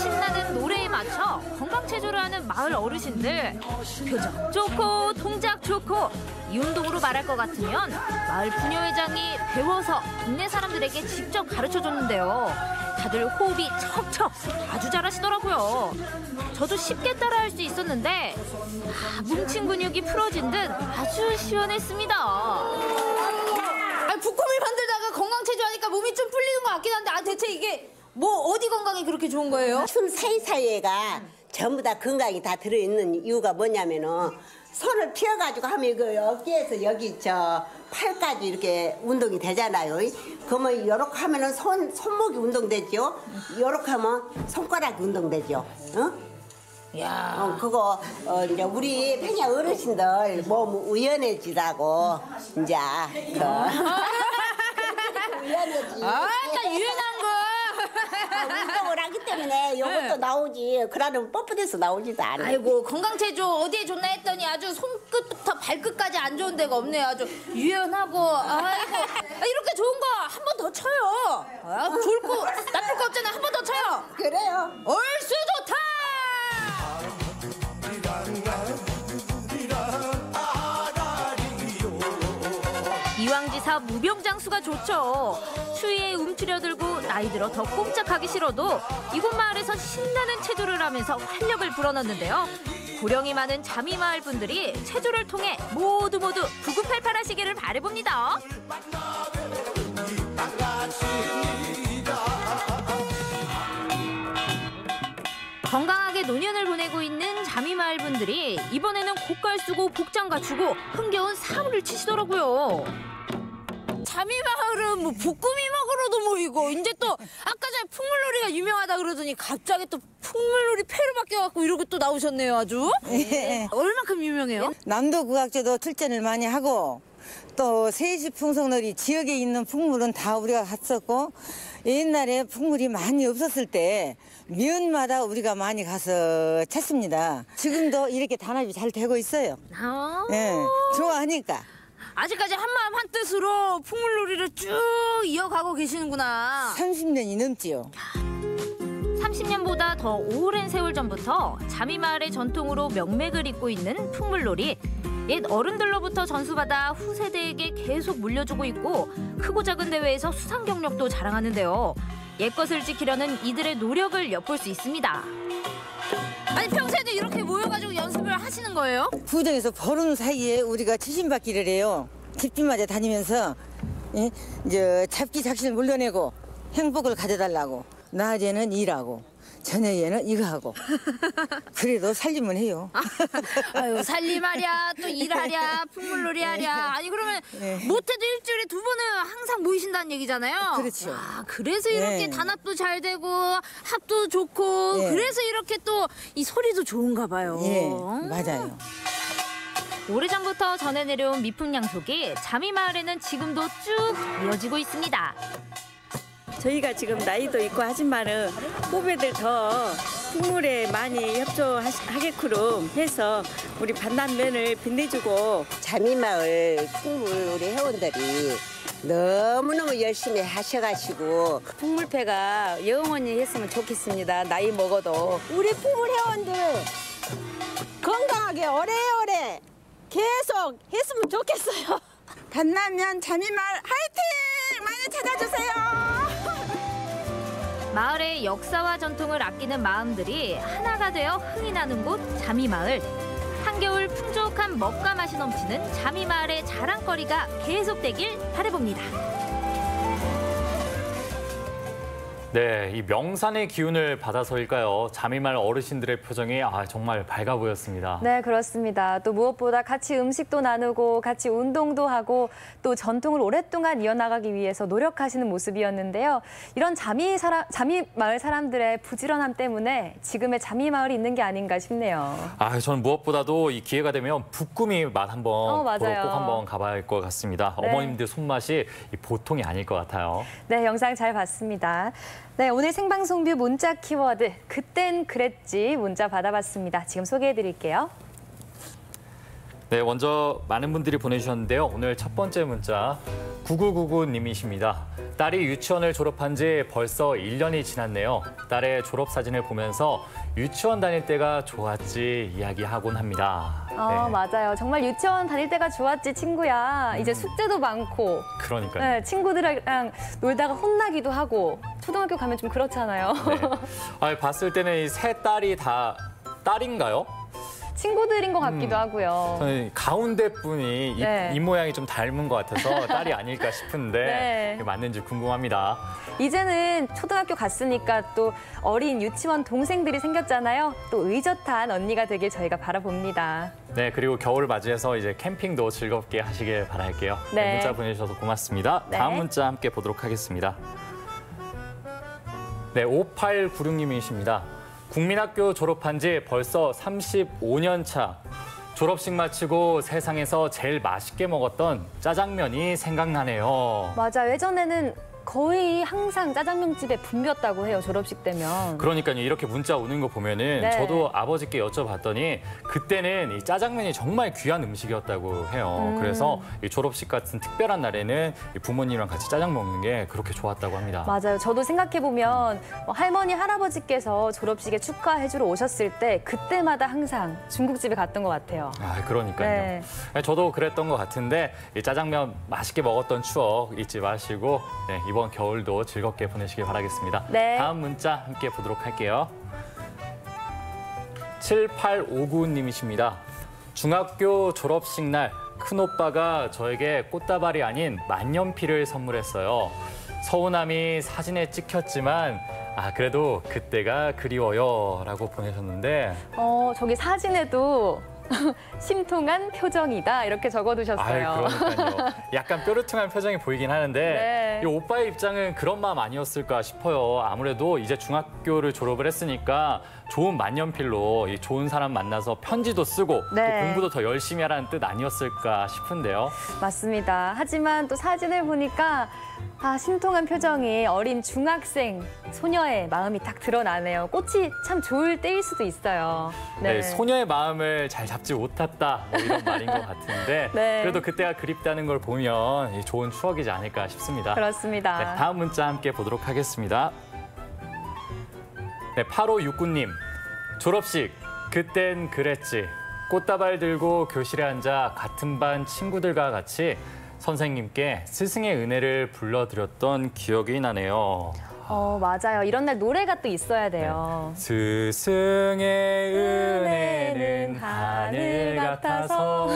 신나는 노래에 맞춰 건강체조를 하는 마을 어르신들. 표정 좋고 동작 좋고 이 운동으로 말할 것 같으면 마을 부녀회장이 배워서 동네 사람들에게 직접 가르쳐줬는데요. 다들 호흡이 척척 아주 잘하시더라고요. 저도 쉽게 따라할 수 있었는데 뭉친 근육이 풀어진 듯 아주 시원했습니다. 붓구미 만들다가 건강체조하니까 몸이 좀 풀리는 것 같긴 한데 대체 이게 뭐 어디 건강이 그렇게 좋은 거예요? 춤 사이사이에가 전부 다 건강이 다 들어있는 이유가 뭐냐면은 손을 펴가지고 하면 이거 어깨에서 여기 저 팔까지 이렇게 운동이 되잖아요. 그러면 이렇게 하면은 손목이 운동되죠. 이렇게 하면 손가락이 운동되죠. 야, 그거 이제 우리 페냐 어르신들 몸 유연해지라고 이제 유연해지. 딱 유연한 거. 운동을 하기 때문에 이것도 나오지. 그러면 뻣뻣해서 나오지도 않아. 아이고 건강체조 어디에 좋나 했더니 아주 손끝부터 발끝까지 안 좋은 데가 없네요. 아주 유연하고 아이고 이렇게 좋은 거 한 번 더 쳐요. 좋을 거 나쁠 거 없잖아. 한 번 더 쳐요. 그래요. 얼쑤 좋다. 이왕지 다 무병장수가 좋죠. 추위에 움츠려들고 나이 들어 더 꼼짝하기 싫어도 이곳 마을에서 신나는 체조를 하면서 활력을 불어넣는데요. 고령이 많은 자미마을 분들이 체조를 통해 모두 부구팔팔하시기를 바라봅니다. 건강하게 노년을 보내고 있는 자미마을 분들이 이번에는 고깔 쓰고 복장 갖추고 흥겨운 사물을 치시더라고요. 자미마을은 뭐 볶음이 먹으러도 모이고 이제 또 아까 전에 풍물놀이가 유명하다 그러더니 갑자기 또 풍물놀이 패로 바뀌어갖고 이러고 또 나오셨네요 아주. 네. 얼마큼 유명해요? 남도국악제도 출전을 많이 하고 또 세시풍속놀이 지역에 있는 풍물은 다 우리가 갔었고 옛날에 풍물이 많이 없었을 때 면마다 우리가 많이 가서 찼습니다. 지금도 이렇게 단합이 잘 되고 있어요. 네, 좋아하니까. 아직까지 한마음 한뜻으로 풍물놀이를 쭉 이어가고 계시는구나. 30년이 넘지요. 30년보다 더 오랜 세월 전부터 자미마을의 전통으로 명맥을 잇고 있는 풍물놀이. 옛 어른들로부터 전수받아 후세대에게 계속 물려주고 있고 크고 작은 대회에서 수상 경력도 자랑하는데요. 옛것을 지키려는 이들의 노력을 엿볼 수 있습니다. 아니 평소에도 이렇게 모여가지고 연습을 하시는 거예요? 구정에서 보름 사이에 우리가 치신받기를 해요. 집집마다 다니면서 이제 잡기 작신을 물려내고 행복을 가져달라고. 낮에는 일하고 저녁에는 이거 하고. 그래도 살림은 해요. 아유 살림하랴 또 일하랴 풍물놀이 하랴. 아니 그러면 못해도 일주일에 2번은 항상 모이신다는 얘기잖아요. 그렇죠. 아, 그래서 이렇게 단합도 잘 되고 합도 좋고 그래서 이렇게 또 이 소리도 좋은가 봐요. 예, 맞아요. 오래전부터 전해 내려온 미풍양속이 자미마을에는 지금도 쭉 이어지고 있습니다. 저희가 지금 나이도 있고 하지만은 후배들 더 풍물에 많이 협조하게끔 해서 우리 반남면을 빛내주고 자미마을 풍물 우리 회원들이 너무너무 열심히 하셔가지고 풍물패가 영원히 했으면 좋겠습니다. 나이 먹어도. 우리 풍물 회원들 건강하게 오래오래 계속 했으면 좋겠어요. 반남면 자미마을 화이팅! 많이 찾아주세요. 마을의 역사와 전통을 아끼는 마음들이 하나가 되어 흥이 나는 곳 자미마을. 한겨울 풍족한 먹과 맛이 넘치는 자미마을의 자랑거리가 계속되길 바라봅니다. 네, 이 명산의 기운을 받아서일까요? 자미마을 어르신들의 표정이 정말 밝아 보였습니다. 네, 그렇습니다. 또 무엇보다 같이 음식도 나누고 같이 운동도 하고 또 전통을 오랫동안 이어나가기 위해서 노력하시는 모습이었는데요. 이런 자미마을 사람들의 부지런함 때문에 지금의 자미마을이 있는 게 아닌가 싶네요. 저는 무엇보다도 이 기회가 되면 북구미 맛 한번 보러 꼭 한번 가봐야 할 것 같습니다. 네. 어머님들 손맛이 보통이 아닐 것 같아요. 네, 영상 잘 봤습니다. 네, 오늘 생방송뷰 문자 키워드 그땐 그랬지 문자 받아봤습니다. 지금 소개해드릴게요. 네, 먼저 많은 분들이 보내주셨는데요. 오늘 첫 번째 문자 9999님이십니다. 딸이 유치원을 졸업한 지 벌써 1년이 지났네요. 딸의 졸업 사진을 보면서 유치원 다닐 때가 좋았지 이야기하곤 합니다. 네. 맞아요. 정말 유치원 다닐 때가 좋았지 친구야. 이제 숙제도 많고. 그러니까요. 네, 친구들이랑 놀다가 혼나기도 하고. 초등학교 가면 좀 그렇잖아요. 네. 봤을 때는 이 세 딸이 다 딸인가요? 친구들인 것 같기도 하고요. 저는 가운데 분이 이 모양이 좀 닮은 것 같아서 딸이 아닐까 싶은데 네. 맞는지 궁금합니다. 이제는 초등학교 갔으니까 또 어린 유치원 동생들이 생겼잖아요. 또 의젓한 언니가 되길 저희가 바라봅니다. 네, 그리고 겨울 맞이해서 이제 캠핑도 즐겁게 하시길 바랄게요. 네. 문자 보내주셔서 고맙습니다. 네. 다음 문자 함께 보도록 하겠습니다. 네, 5896님이십니다. 국민학교 졸업한 지 벌써 35년 차. 졸업식 마치고 세상에서 제일 맛있게 먹었던 짜장면이 생각나네요. 맞아, 예전에는 거의 항상 짜장면집에 붐볐다고 해요, 졸업식 되면. 그러니까요. 이렇게 문자 오는 거 보면은 네. 저도 아버지께 여쭤봤더니 그때는 이 짜장면이 정말 귀한 음식이었다고 해요. 그래서 이 졸업식 같은 특별한 날에는 이 부모님이랑 같이 짜장 먹는 게 그렇게 좋았다고 합니다. 맞아요. 저도 생각해보면 할머니, 할아버지께서 졸업식에 축하해주러 오셨을 때 그때마다 항상 중국집에 갔던 것 같아요. 아, 그러니까요. 네. 저도 그랬던 것 같은데 이 짜장면 맛있게 먹었던 추억 잊지 마시고 네, 이번 겨울도 즐겁게 보내시길 바라겠습니다. 네. 다음 문자 함께 보도록 할게요. 7859님이십니다. 중학교 졸업식 날 큰오빠가 저에게 꽃다발이 아닌 만년필을 선물했어요. 서운함이 사진에 찍혔지만 그래도 그때가 그리워요 라고 보내셨는데 저기 사진에도 심통한 표정이다 이렇게 적어두셨어요. 그러니까요. 약간 뾰루퉁한 표정이 보이긴 하는데 네. 이 오빠의 입장은 그런 마음 아니었을까 싶어요. 아무래도 이제 중학교를 졸업을 했으니까 좋은 만년필로 이 좋은 사람 만나서 편지도 쓰고 네. 또 공부도 더 열심히 하라는 뜻 아니었을까 싶은데요. 맞습니다. 하지만 또 사진을 보니까 심통한 표정이 어린 중학생 소녀의 마음이 딱 드러나네요. 꽃이 참 좋을 때일 수도 있어요. 네, 소녀의 마음을 잘 잡지 못했다 뭐 이런 말인 것 같은데 네. 그래도 그때가 그립다는 걸 보면 좋은 추억이지 않을까 싶습니다. 그렇습니다. 네, 다음 문자 함께 보도록 하겠습니다. 네, 8569님. 졸업식, 그땐 그랬지. 꽃다발 들고 교실에 앉아 같은 반 친구들과 같이 선생님께 스승의 은혜를 불러드렸던 기억이 나네요. 맞아요. 이런 날 노래가 또 있어야 돼요. 네. 스승의 은혜는 하늘 같아서.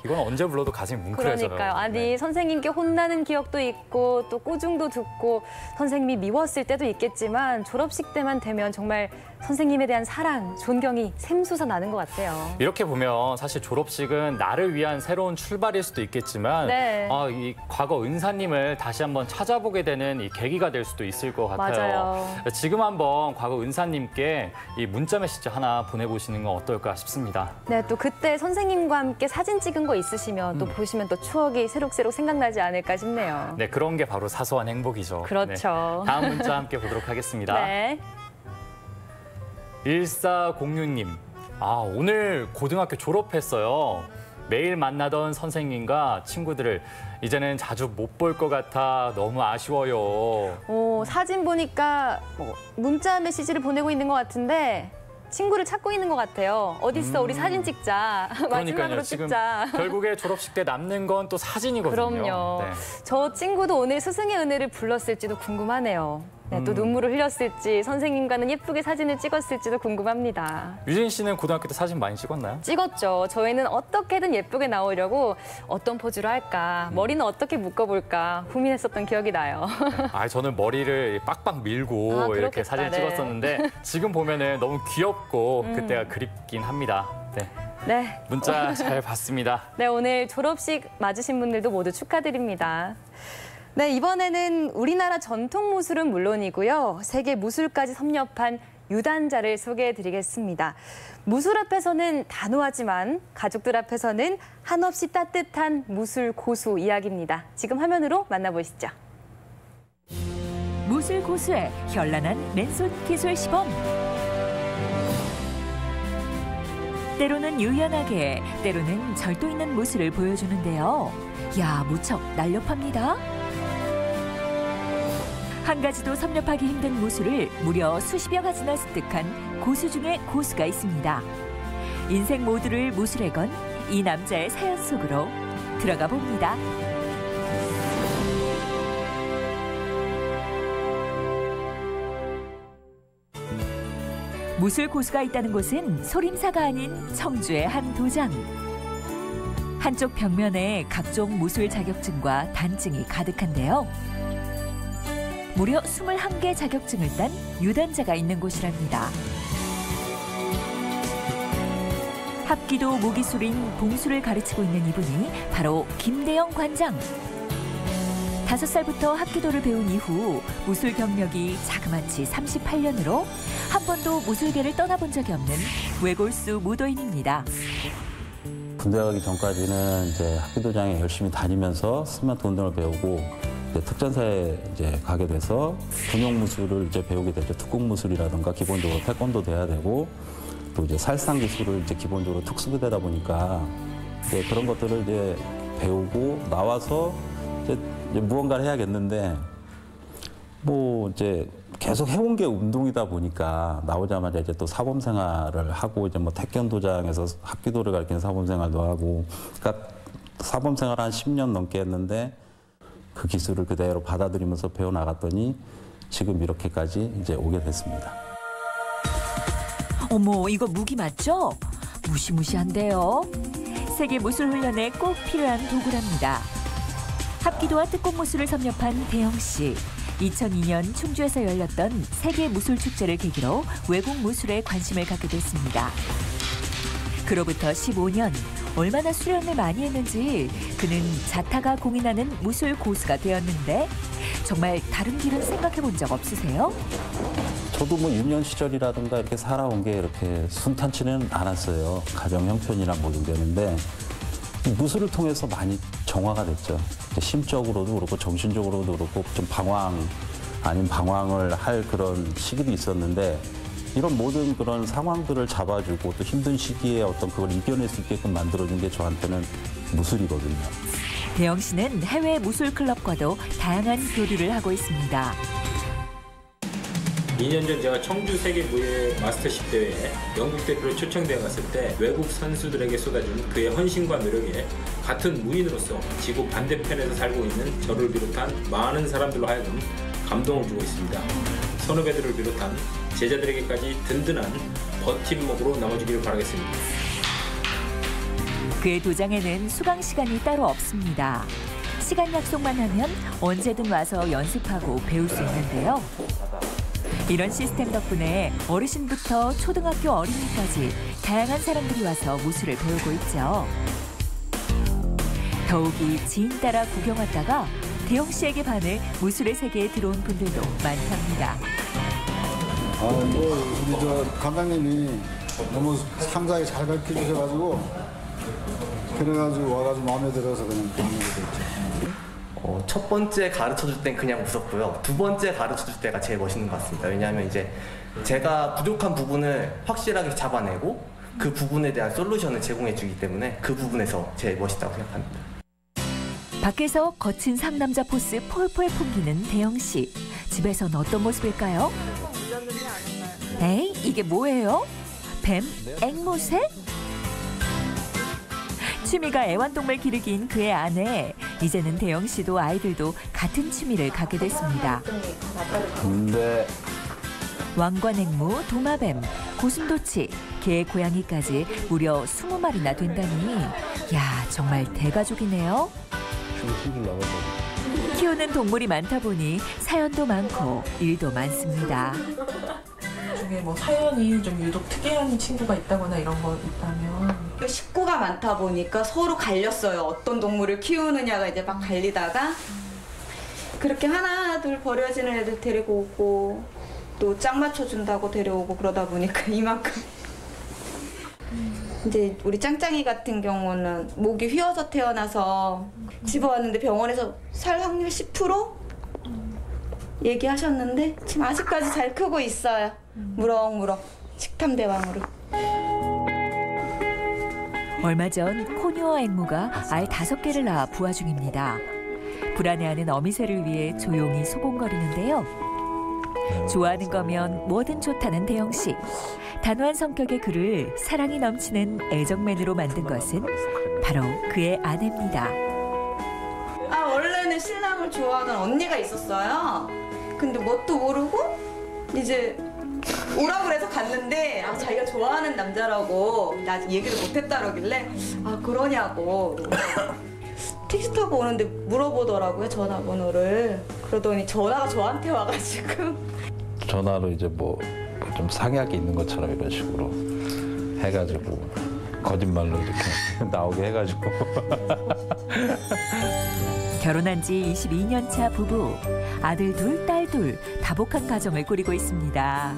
이건 언제 불러도 가슴이 뭉클해져요. 그러니까요. 아니 네. 선생님께 혼나는 기억도 있고 또 꾸중도 듣고 선생님이 미웠을 때도 있겠지만 졸업식 때만 되면 정말 선생님에 대한 사랑, 존경이 샘솟아 나는 것 같아요. 이렇게 보면 사실 졸업식은 나를 위한 새로운 출발일 수도 있겠지만 네. 이 과거 은사님을 다시 한번 찾아보게 되는 이 계기가 될 수도 있을 것 같아요. 맞아요. 지금 한번 과거 은사님께 이 문자 메시지 하나 보내보시는 건 어떨까 싶습니다. 네, 또 그때 선생님과 함께 사진 찍은 거 있으시면 또 보시면 또 추억이 새록새록 생각나지 않을까 싶네요. 네, 그런 게 바로 사소한 행복이죠. 그렇죠. 네. 다음 문자 함께 보도록 하겠습니다. 네. 1406님. 오늘 고등학교 졸업했어요. 매일 만나던 선생님과 친구들을 이제는 자주 못 볼 것 같아 너무 아쉬워요. 사진 보니까 문자 메시지를 보내고 있는 것 같은데 친구를 찾고 있는 것 같아요. 어디 있어? 우리 사진 찍자. 마지막으로 지금 찍자. 결국에 졸업식 때 남는 건 또 사진이거든요. 그럼요. 네. 저 친구도 오늘 스승의 은혜를 불렀을지도 궁금하네요. 네, 또 눈물을 흘렸을지 선생님과는 예쁘게 사진을 찍었을지도 궁금합니다. 유진 씨는 고등학교 때 사진 많이 찍었나요? 찍었죠. 저희는 어떻게든 예쁘게 나오려고 어떤 포즈로 할까, 머리는 어떻게 묶어볼까 고민했었던 기억이 나요. 네. 저는 머리를 빡빡 밀고 이렇게 사진을 네. 찍었었는데 지금 보면은 너무 귀엽고 그때가 그립긴 합니다. 네. 네. 문자 잘 봤습니다. 네, 오늘 졸업식 맞으신 분들도 모두 축하드립니다. 네, 이번에는 우리나라 전통 무술은 물론이고요. 세계 무술까지 섭렵한 유단자를 소개해드리겠습니다. 무술 앞에서는 단호하지만 가족들 앞에서는 한없이 따뜻한 무술 고수 이야기입니다. 지금 화면으로 만나보시죠. 무술 고수의 현란한 맨손 기술 시범. 때로는 유연하게, 때로는 절도 있는 무술을 보여주는데요. 야, 무척 날렵합니다. 한 가지도 섭렵하기 힘든 무술을 무려 수십여 가지나 습득한 고수 중의 고수가 있습니다. 인생 모두를 무술에 건 이 남자의 사연 속으로 들어가 봅니다. 무술 고수가 있다는 곳은 소림사가 아닌 청주의 한 도장. 한쪽 벽면에 각종 무술 자격증과 단증이 가득한데요. 무려 21개 자격증을 딴 유단자가 있는 곳이랍니다. 합기도 무기술인 봉수를 가르치고 있는 이분이 바로 김대영 관장. 5살부터 합기도를 배운 이후 무술 경력이 자그마치 38년으로 한 번도 무술계를 떠나본 적이 없는 외골수 무도인입니다. 군대 가기 전까지는 이제 합기도장에 열심히 다니면서 스마트 운동을 배우고 특전사에 이제 가게 돼서 군용 무술을 이제 배우게 되죠. 특공 무술이라든가 기본적으로 태권도 돼야 되고 또 이제 살상 기술을 이제 기본적으로 특수부대다 보니까 이제 그런 것들을 이제 배우고 나와서 이제 무언가를 해야겠는데 뭐 이제 계속 해온 게 운동이다 보니까 나오자마자 이제 또 사범 생활을 하고 이제 뭐 태권도장에서 합기도를 가르치는 사범 생활도 하고 그러니까 사범 생활 한 10년 넘게 했는데 그 기술을 그대로 받아들이면서 배워 나갔더니 지금 이렇게까지 이제 오게 됐습니다. 어머, 이거 무기 맞죠? 무시무시한데요. 세계 무술 훈련에 꼭 필요한 도구랍니다. 합기도와 특공 무술을 섭렵한 대영 씨. 2002년 충주에서 열렸던 세계 무술 축제를 계기로 외국 무술에 관심을 갖게 됐습니다. 그로부터 15년, 얼마나 수련을 많이 했는지 그는 자타가 공인하는 무술 고수가 되었는데 정말 다른 길은 생각해 본 적 없으세요? 저도 뭐 유년 시절이라든가 이렇게 살아온 게 이렇게 순탄치는 않았어요. 가정 형편이랑 모르겠는데 무술을 통해서 많이 정화가 됐죠. 심적으로도 그렇고 정신적으로도 그렇고 좀 방황을 할 그런 시기도 있었는데 이런 모든 그런 상황들을 잡아주고 또 힘든 시기에 어떤 그걸 이겨낼 수 있게끔 만들어준 게 저한테는 무술이거든요. 대영 씨는 해외 무술 클럽과도 다양한 교류를 하고 있습니다. 2년 전 제가 청주 세계 무예 마스터십 대회에 영국 대표로 초청되어 갔을 때 외국 선수들에게 쏟아준 그의 헌신과 노력에 같은 무인으로서 지구 반대편에서 살고 있는 저를 비롯한 많은 사람들로 하여금 감동을 주고 있습니다. 선후배들을 비롯한 제자들에게까지 든든한 버팀목으로 남아주기를 바라겠습니다. 그의 도장에는 수강 시간이 따로 없습니다. 시간 약속만 하면 언제든 와서 연습하고 배울 수 있는데요. 이런 시스템 덕분에 어르신부터 초등학교 어린이까지 다양한 사람들이 와서 무술을 배우고 있죠. 더욱이 지인 따라 구경 왔다가 대영 씨에게 반해 무술의 세계에 들어온 분들도 많답니다. 우리 저 관장님이 너무 상세하게 잘 가르쳐 주셔가지고 그래가지고 와가지고 마음에 들어서 그냥 가게 됐죠. 첫 번째 가르쳐줄 땐 그냥 웃었고요. 두 번째 가르쳐줄 때가 제일 멋있는 것 같습니다. 왜냐하면 이제 제가 부족한 부분을 확실하게 잡아내고 그 부분에 대한 솔루션을 제공해 주기 때문에 그 부분에서 제일 멋있다고 생각합니다. 밖에서 거친 상남자 포스 폴폴 풍기는 대영 씨. 집에선 어떤 모습일까요? 에이, 이게 뭐예요? 뱀? 앵무새? 취미가 애완동물 기르기인 그의 아내. 이제는 대영 씨도 아이들도 같은 취미를 갖게 됐습니다. 근데 왕관앵무, 도마뱀, 고슴도치, 개, 고양이까지 무려 20마리나 된다니. 야, 정말 대가족이네요. 키우는 동물이 많다 보니 사연도 많고 일도 많습니다. 중에 뭐 사연이 좀 유독 특이한 친구가 있다거나 이런 거 있다면? 식구가 많다 보니까 서로 갈렸어요. 어떤 동물을 키우느냐가 이제 막 갈리다가 그렇게 하나 둘 버려지는 애들 데리고 오고 또 짝 맞춰준다고 데려오고 그러다 보니까 이만큼. 이제 우리 짱짱이 같은 경우는 목이 휘어서 태어나서 집어왔는데 병원에서 살 확률 10% 얘기하셨는데 지금 아직까지 잘 크고 있어요. 무럭무럭 식탐 대왕으로. 얼마 전 코뉴어 앵무가 알 5개를 낳아 부화 중입니다. 불안해하는 어미새를 위해 조용히 소곤거리는데요. 좋아하는 거면 뭐든 좋다는 대영 씨. 단호한 성격의 그를 사랑이 넘치는 애정맨으로 만든 것은 바로 그의 아내입니다. 원래는 신랑을 좋아하던 언니가 있었어요. 근데 뭣도 모르고 이제 오라고 그래서 갔는데 자기가 좋아하는 남자라고 나 얘기를 못했다 그러길래 그러냐고 택시 타고 오는데 물어보더라고요, 전화번호를. 그러더니 전화가 저한테 와가지고 전화로 이제 뭐 좀 상약이 있는 것처럼 이런 식으로 해가지고 거짓말로 이렇게 나오게 해가지고 결혼한 지 22년 차 부부. 아들 둘, 딸 둘, 다복한 가정을 꾸리고 있습니다.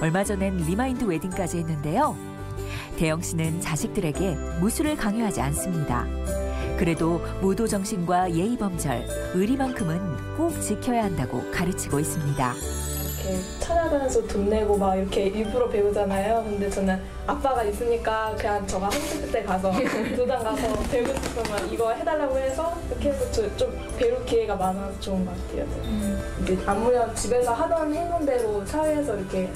얼마 전엔 리마인드 웨딩까지 했는데요. 대영 씨는 자식들에게 무술을 강요하지 않습니다. 그래도 무도정신과 예의범절, 의리만큼은 꼭 지켜야 한다고 가르치고 있습니다. 이렇게 찾아다녀서 돈 내고 막 이렇게 일부러 배우잖아요. 근데 저는 아빠가 있으니까 그냥 저가 학교 때 가서 도장 가서 배우고 싶으면 이거 해달라고 해서 이렇게 해서 좀 배울 기회가 많아서 좋은 것 같아요. 이제 아무렴 집에서 하던 행동대로 사회에서 이렇게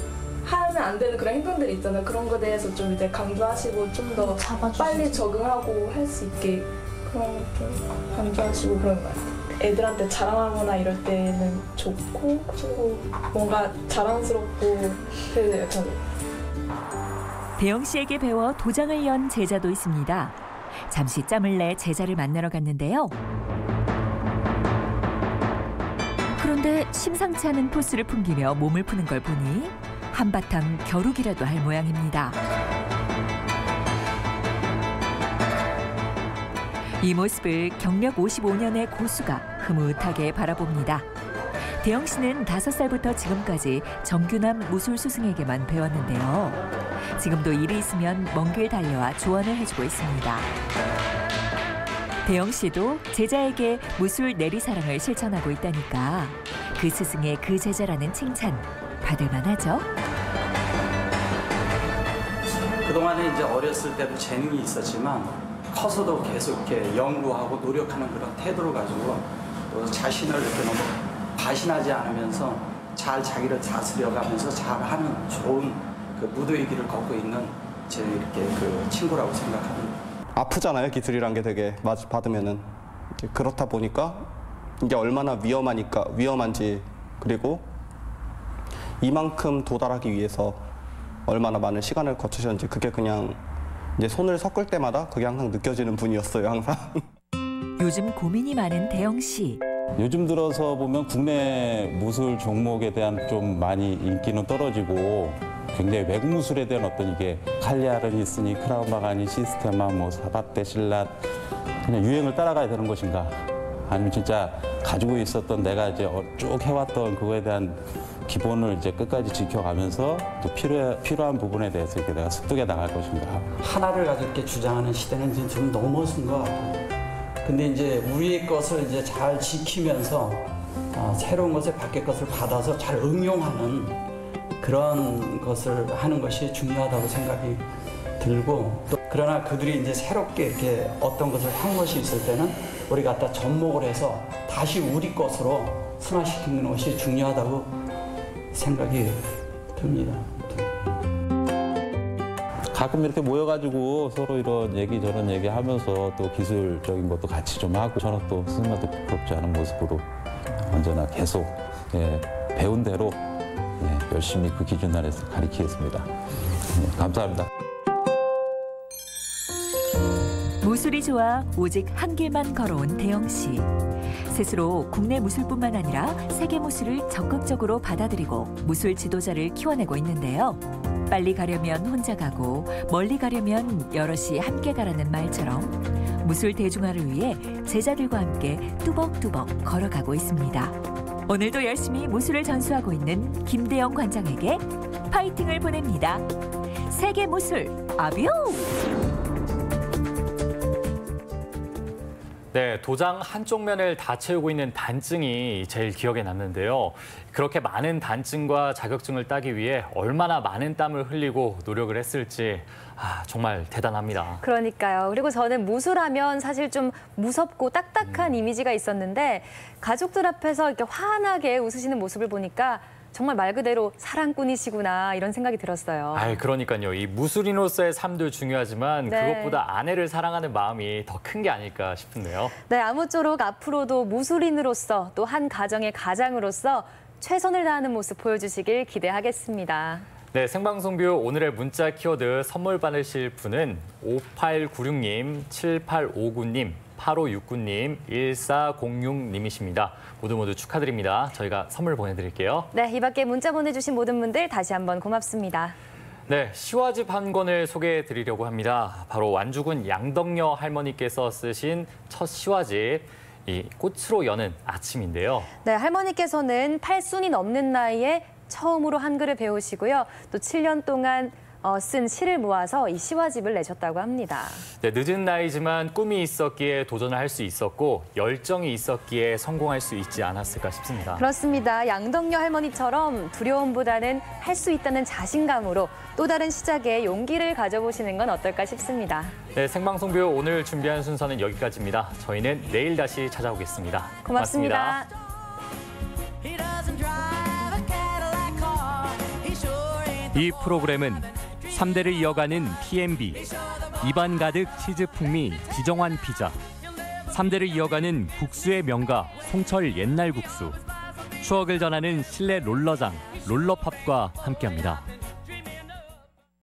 하면 안 되는 그런 행동들이 있잖아요. 그런 거에 대해서 좀 이제 강조하시고 좀 더 빨리 적응하고 할 수 있게 그런 거 좀 강조하시고 그런 것 같아요. 애들한테 자랑하거나 이럴 때는 좋고 그리고 뭔가 자랑스럽고 그래요, 저는. 대영 씨에게 배워 도장을 연 제자도 있습니다. 잠시 짬을 내 제자를 만나러 갔는데요. 그런데 심상치 않은 포스를 풍기며 몸을 푸는 걸 보니 한바탕 겨루기라도 할 모양입니다. 이 모습을 경력 55년의 고수가 흐뭇하게 바라봅니다. 대영 씨는 5살부터 지금까지 정규남 무술 스승에게만 배웠는데요. 지금도 일이 있으면 먼 길 달려와 조언을 해주고 있습니다. 대영 씨도 제자에게 무술 내리사랑을 실천하고 있다니까 그 스승의 그 제자라는 칭찬 받을 만하죠. 그동안에 이제 어렸을 때도 재능이 있었지만 커서도 계속 이렇게 연구하고 노력하는 그런 태도를 가지고 또 자신을 이렇게 너무 과신하지 않으면서 잘 자기를 다스려가면서 잘하는 좋은 그 무도의 길을 걷고 있는 제 이렇게 그 친구라고 생각합니다. 아프잖아요, 기술이란 게 되게 받으면은. 그렇다 보니까 이게 얼마나 위험한지 그리고 이만큼 도달하기 위해서 얼마나 많은 시간을 거치셨는지 그게 그냥 이제 손을 섞을 때마다 그게 항상 느껴지는 분이었어요, 항상. 요즘 고민이 많은 대영 씨. 요즘 들어서 보면 국내 무술 종목에 대한 좀 많이 인기는 떨어지고 굉장히 외국 무술에 대한 어떤 이게 칼리아른 있으니 크라우마가니 시스테마 뭐 사바테 실랏 그냥 유행을 따라가야 되는 것인가 아니면 진짜 가지고 있었던 내가 이제 쭉 해왔던 그거에 대한 기본을 이제 끝까지 지켜가면서 또 필요한 부분에 대해서 이렇게 내가 습득해 나갈 것인가. 하나를 가지고 이렇게 주장하는 시대는 이제 좀 넘어선 것 같아요. 근데 이제 우리의 것을 이제 잘 지키면서 새로운 것에 밖의 것을 받아서 잘 응용하는 그런 것을 하는 것이 중요하다고 생각이 들고 또 그러나 그들이 이제 새롭게 이렇게 어떤 것을 한 것이 있을 때는 우리 갖다 접목을 해서 다시 우리 것으로 승화시키는 것이 중요하다고 생각이 듭니다. 가끔 이렇게 모여가지고 서로 이런 얘기 저런 얘기 하면서 또 기술적인 것도 같이 좀 하고 저는 또 스승님한테 부끄럽지 않은 모습으로 언제나 계속 배운 대로 열심히 그 기준 안에서 가르치겠습니다. 감사합니다. 무술이 좋아 오직 한 길만 걸어온 대영 씨. 스스로 국내 무술뿐만 아니라 세계 무술을 적극적으로 받아들이고 무술 지도자를 키워내고 있는데요. 빨리 가려면 혼자 가고 멀리 가려면 여럿이 함께 가라는 말처럼 무술 대중화를 위해 제자들과 함께 뚜벅뚜벅 걸어가고 있습니다. 오늘도 열심히 무술을 전수하고 있는 김대영 관장에게 파이팅을 보냅니다. 세계 무술 아뷰! 네, 도장 한쪽 면을 다 채우고 있는 단증이 제일 기억에 남는데요. 그렇게 많은 단증과 자격증을 따기 위해 얼마나 많은 땀을 흘리고 노력을 했을지 정말 대단합니다. 그러니까요. 그리고 저는 무술하면 사실 좀 무섭고 딱딱한 이미지가 있었는데 가족들 앞에서 이렇게 환하게 웃으시는 모습을 보니까 정말 말 그대로 사랑꾼이시구나 이런 생각이 들었어요. 그러니까요. 이 무술인으로서의 삶도 중요하지만 네. 그것보다 아내를 사랑하는 마음이 더 큰 게 아닐까 싶은데요. 네, 아무쪼록 앞으로도 무술인으로서 또 한 가정의 가장으로서 최선을 다하는 모습 보여주시길 기대하겠습니다. 네, 생방송뷰 오늘의 문자 키워드 선물 받으실 분은 5896님, 7859님, 8569님, 1406님이십니다. 모두 축하드립니다. 저희가 선물 보내드릴게요. 네, 이 밖에 문자 보내주신 모든 분들 다시 한번 고맙습니다. 네, 시화집 한 권을 소개해드리려고 합니다. 바로 완주군 양덕여 할머니께서 쓰신 첫 시화집, 이 꽃으로 여는 아침인데요. 네, 할머니께서는 8순이 넘는 나이에 처음으로 한글을 배우시고요. 또 7년 동안 쓴 시를 모아서 이 시화집을 내셨다고 합니다. 네, 늦은 나이지만 꿈이 있었기에 도전을 할 수 있었고 열정이 있었기에 성공할 수 있지 않았을까 싶습니다. 그렇습니다. 양덕녀 할머니처럼 두려움보다는 할 수 있다는 자신감으로 또 다른 시작에 용기를 가져보시는 건 어떨까 싶습니다. 네, 생방송뷰 오늘 준비한 순서는 여기까지입니다. 저희는 내일 다시 찾아오겠습니다. 고맙습니다. 이 프로그램은 3대를 이어가는 P&B, 입안 가득 치즈 풍미 지정환 피자, 3대를 이어가는 국수의 명가 송철 옛날 국수, 추억을 전하는 실내 롤러장 롤러팝과 함께합니다.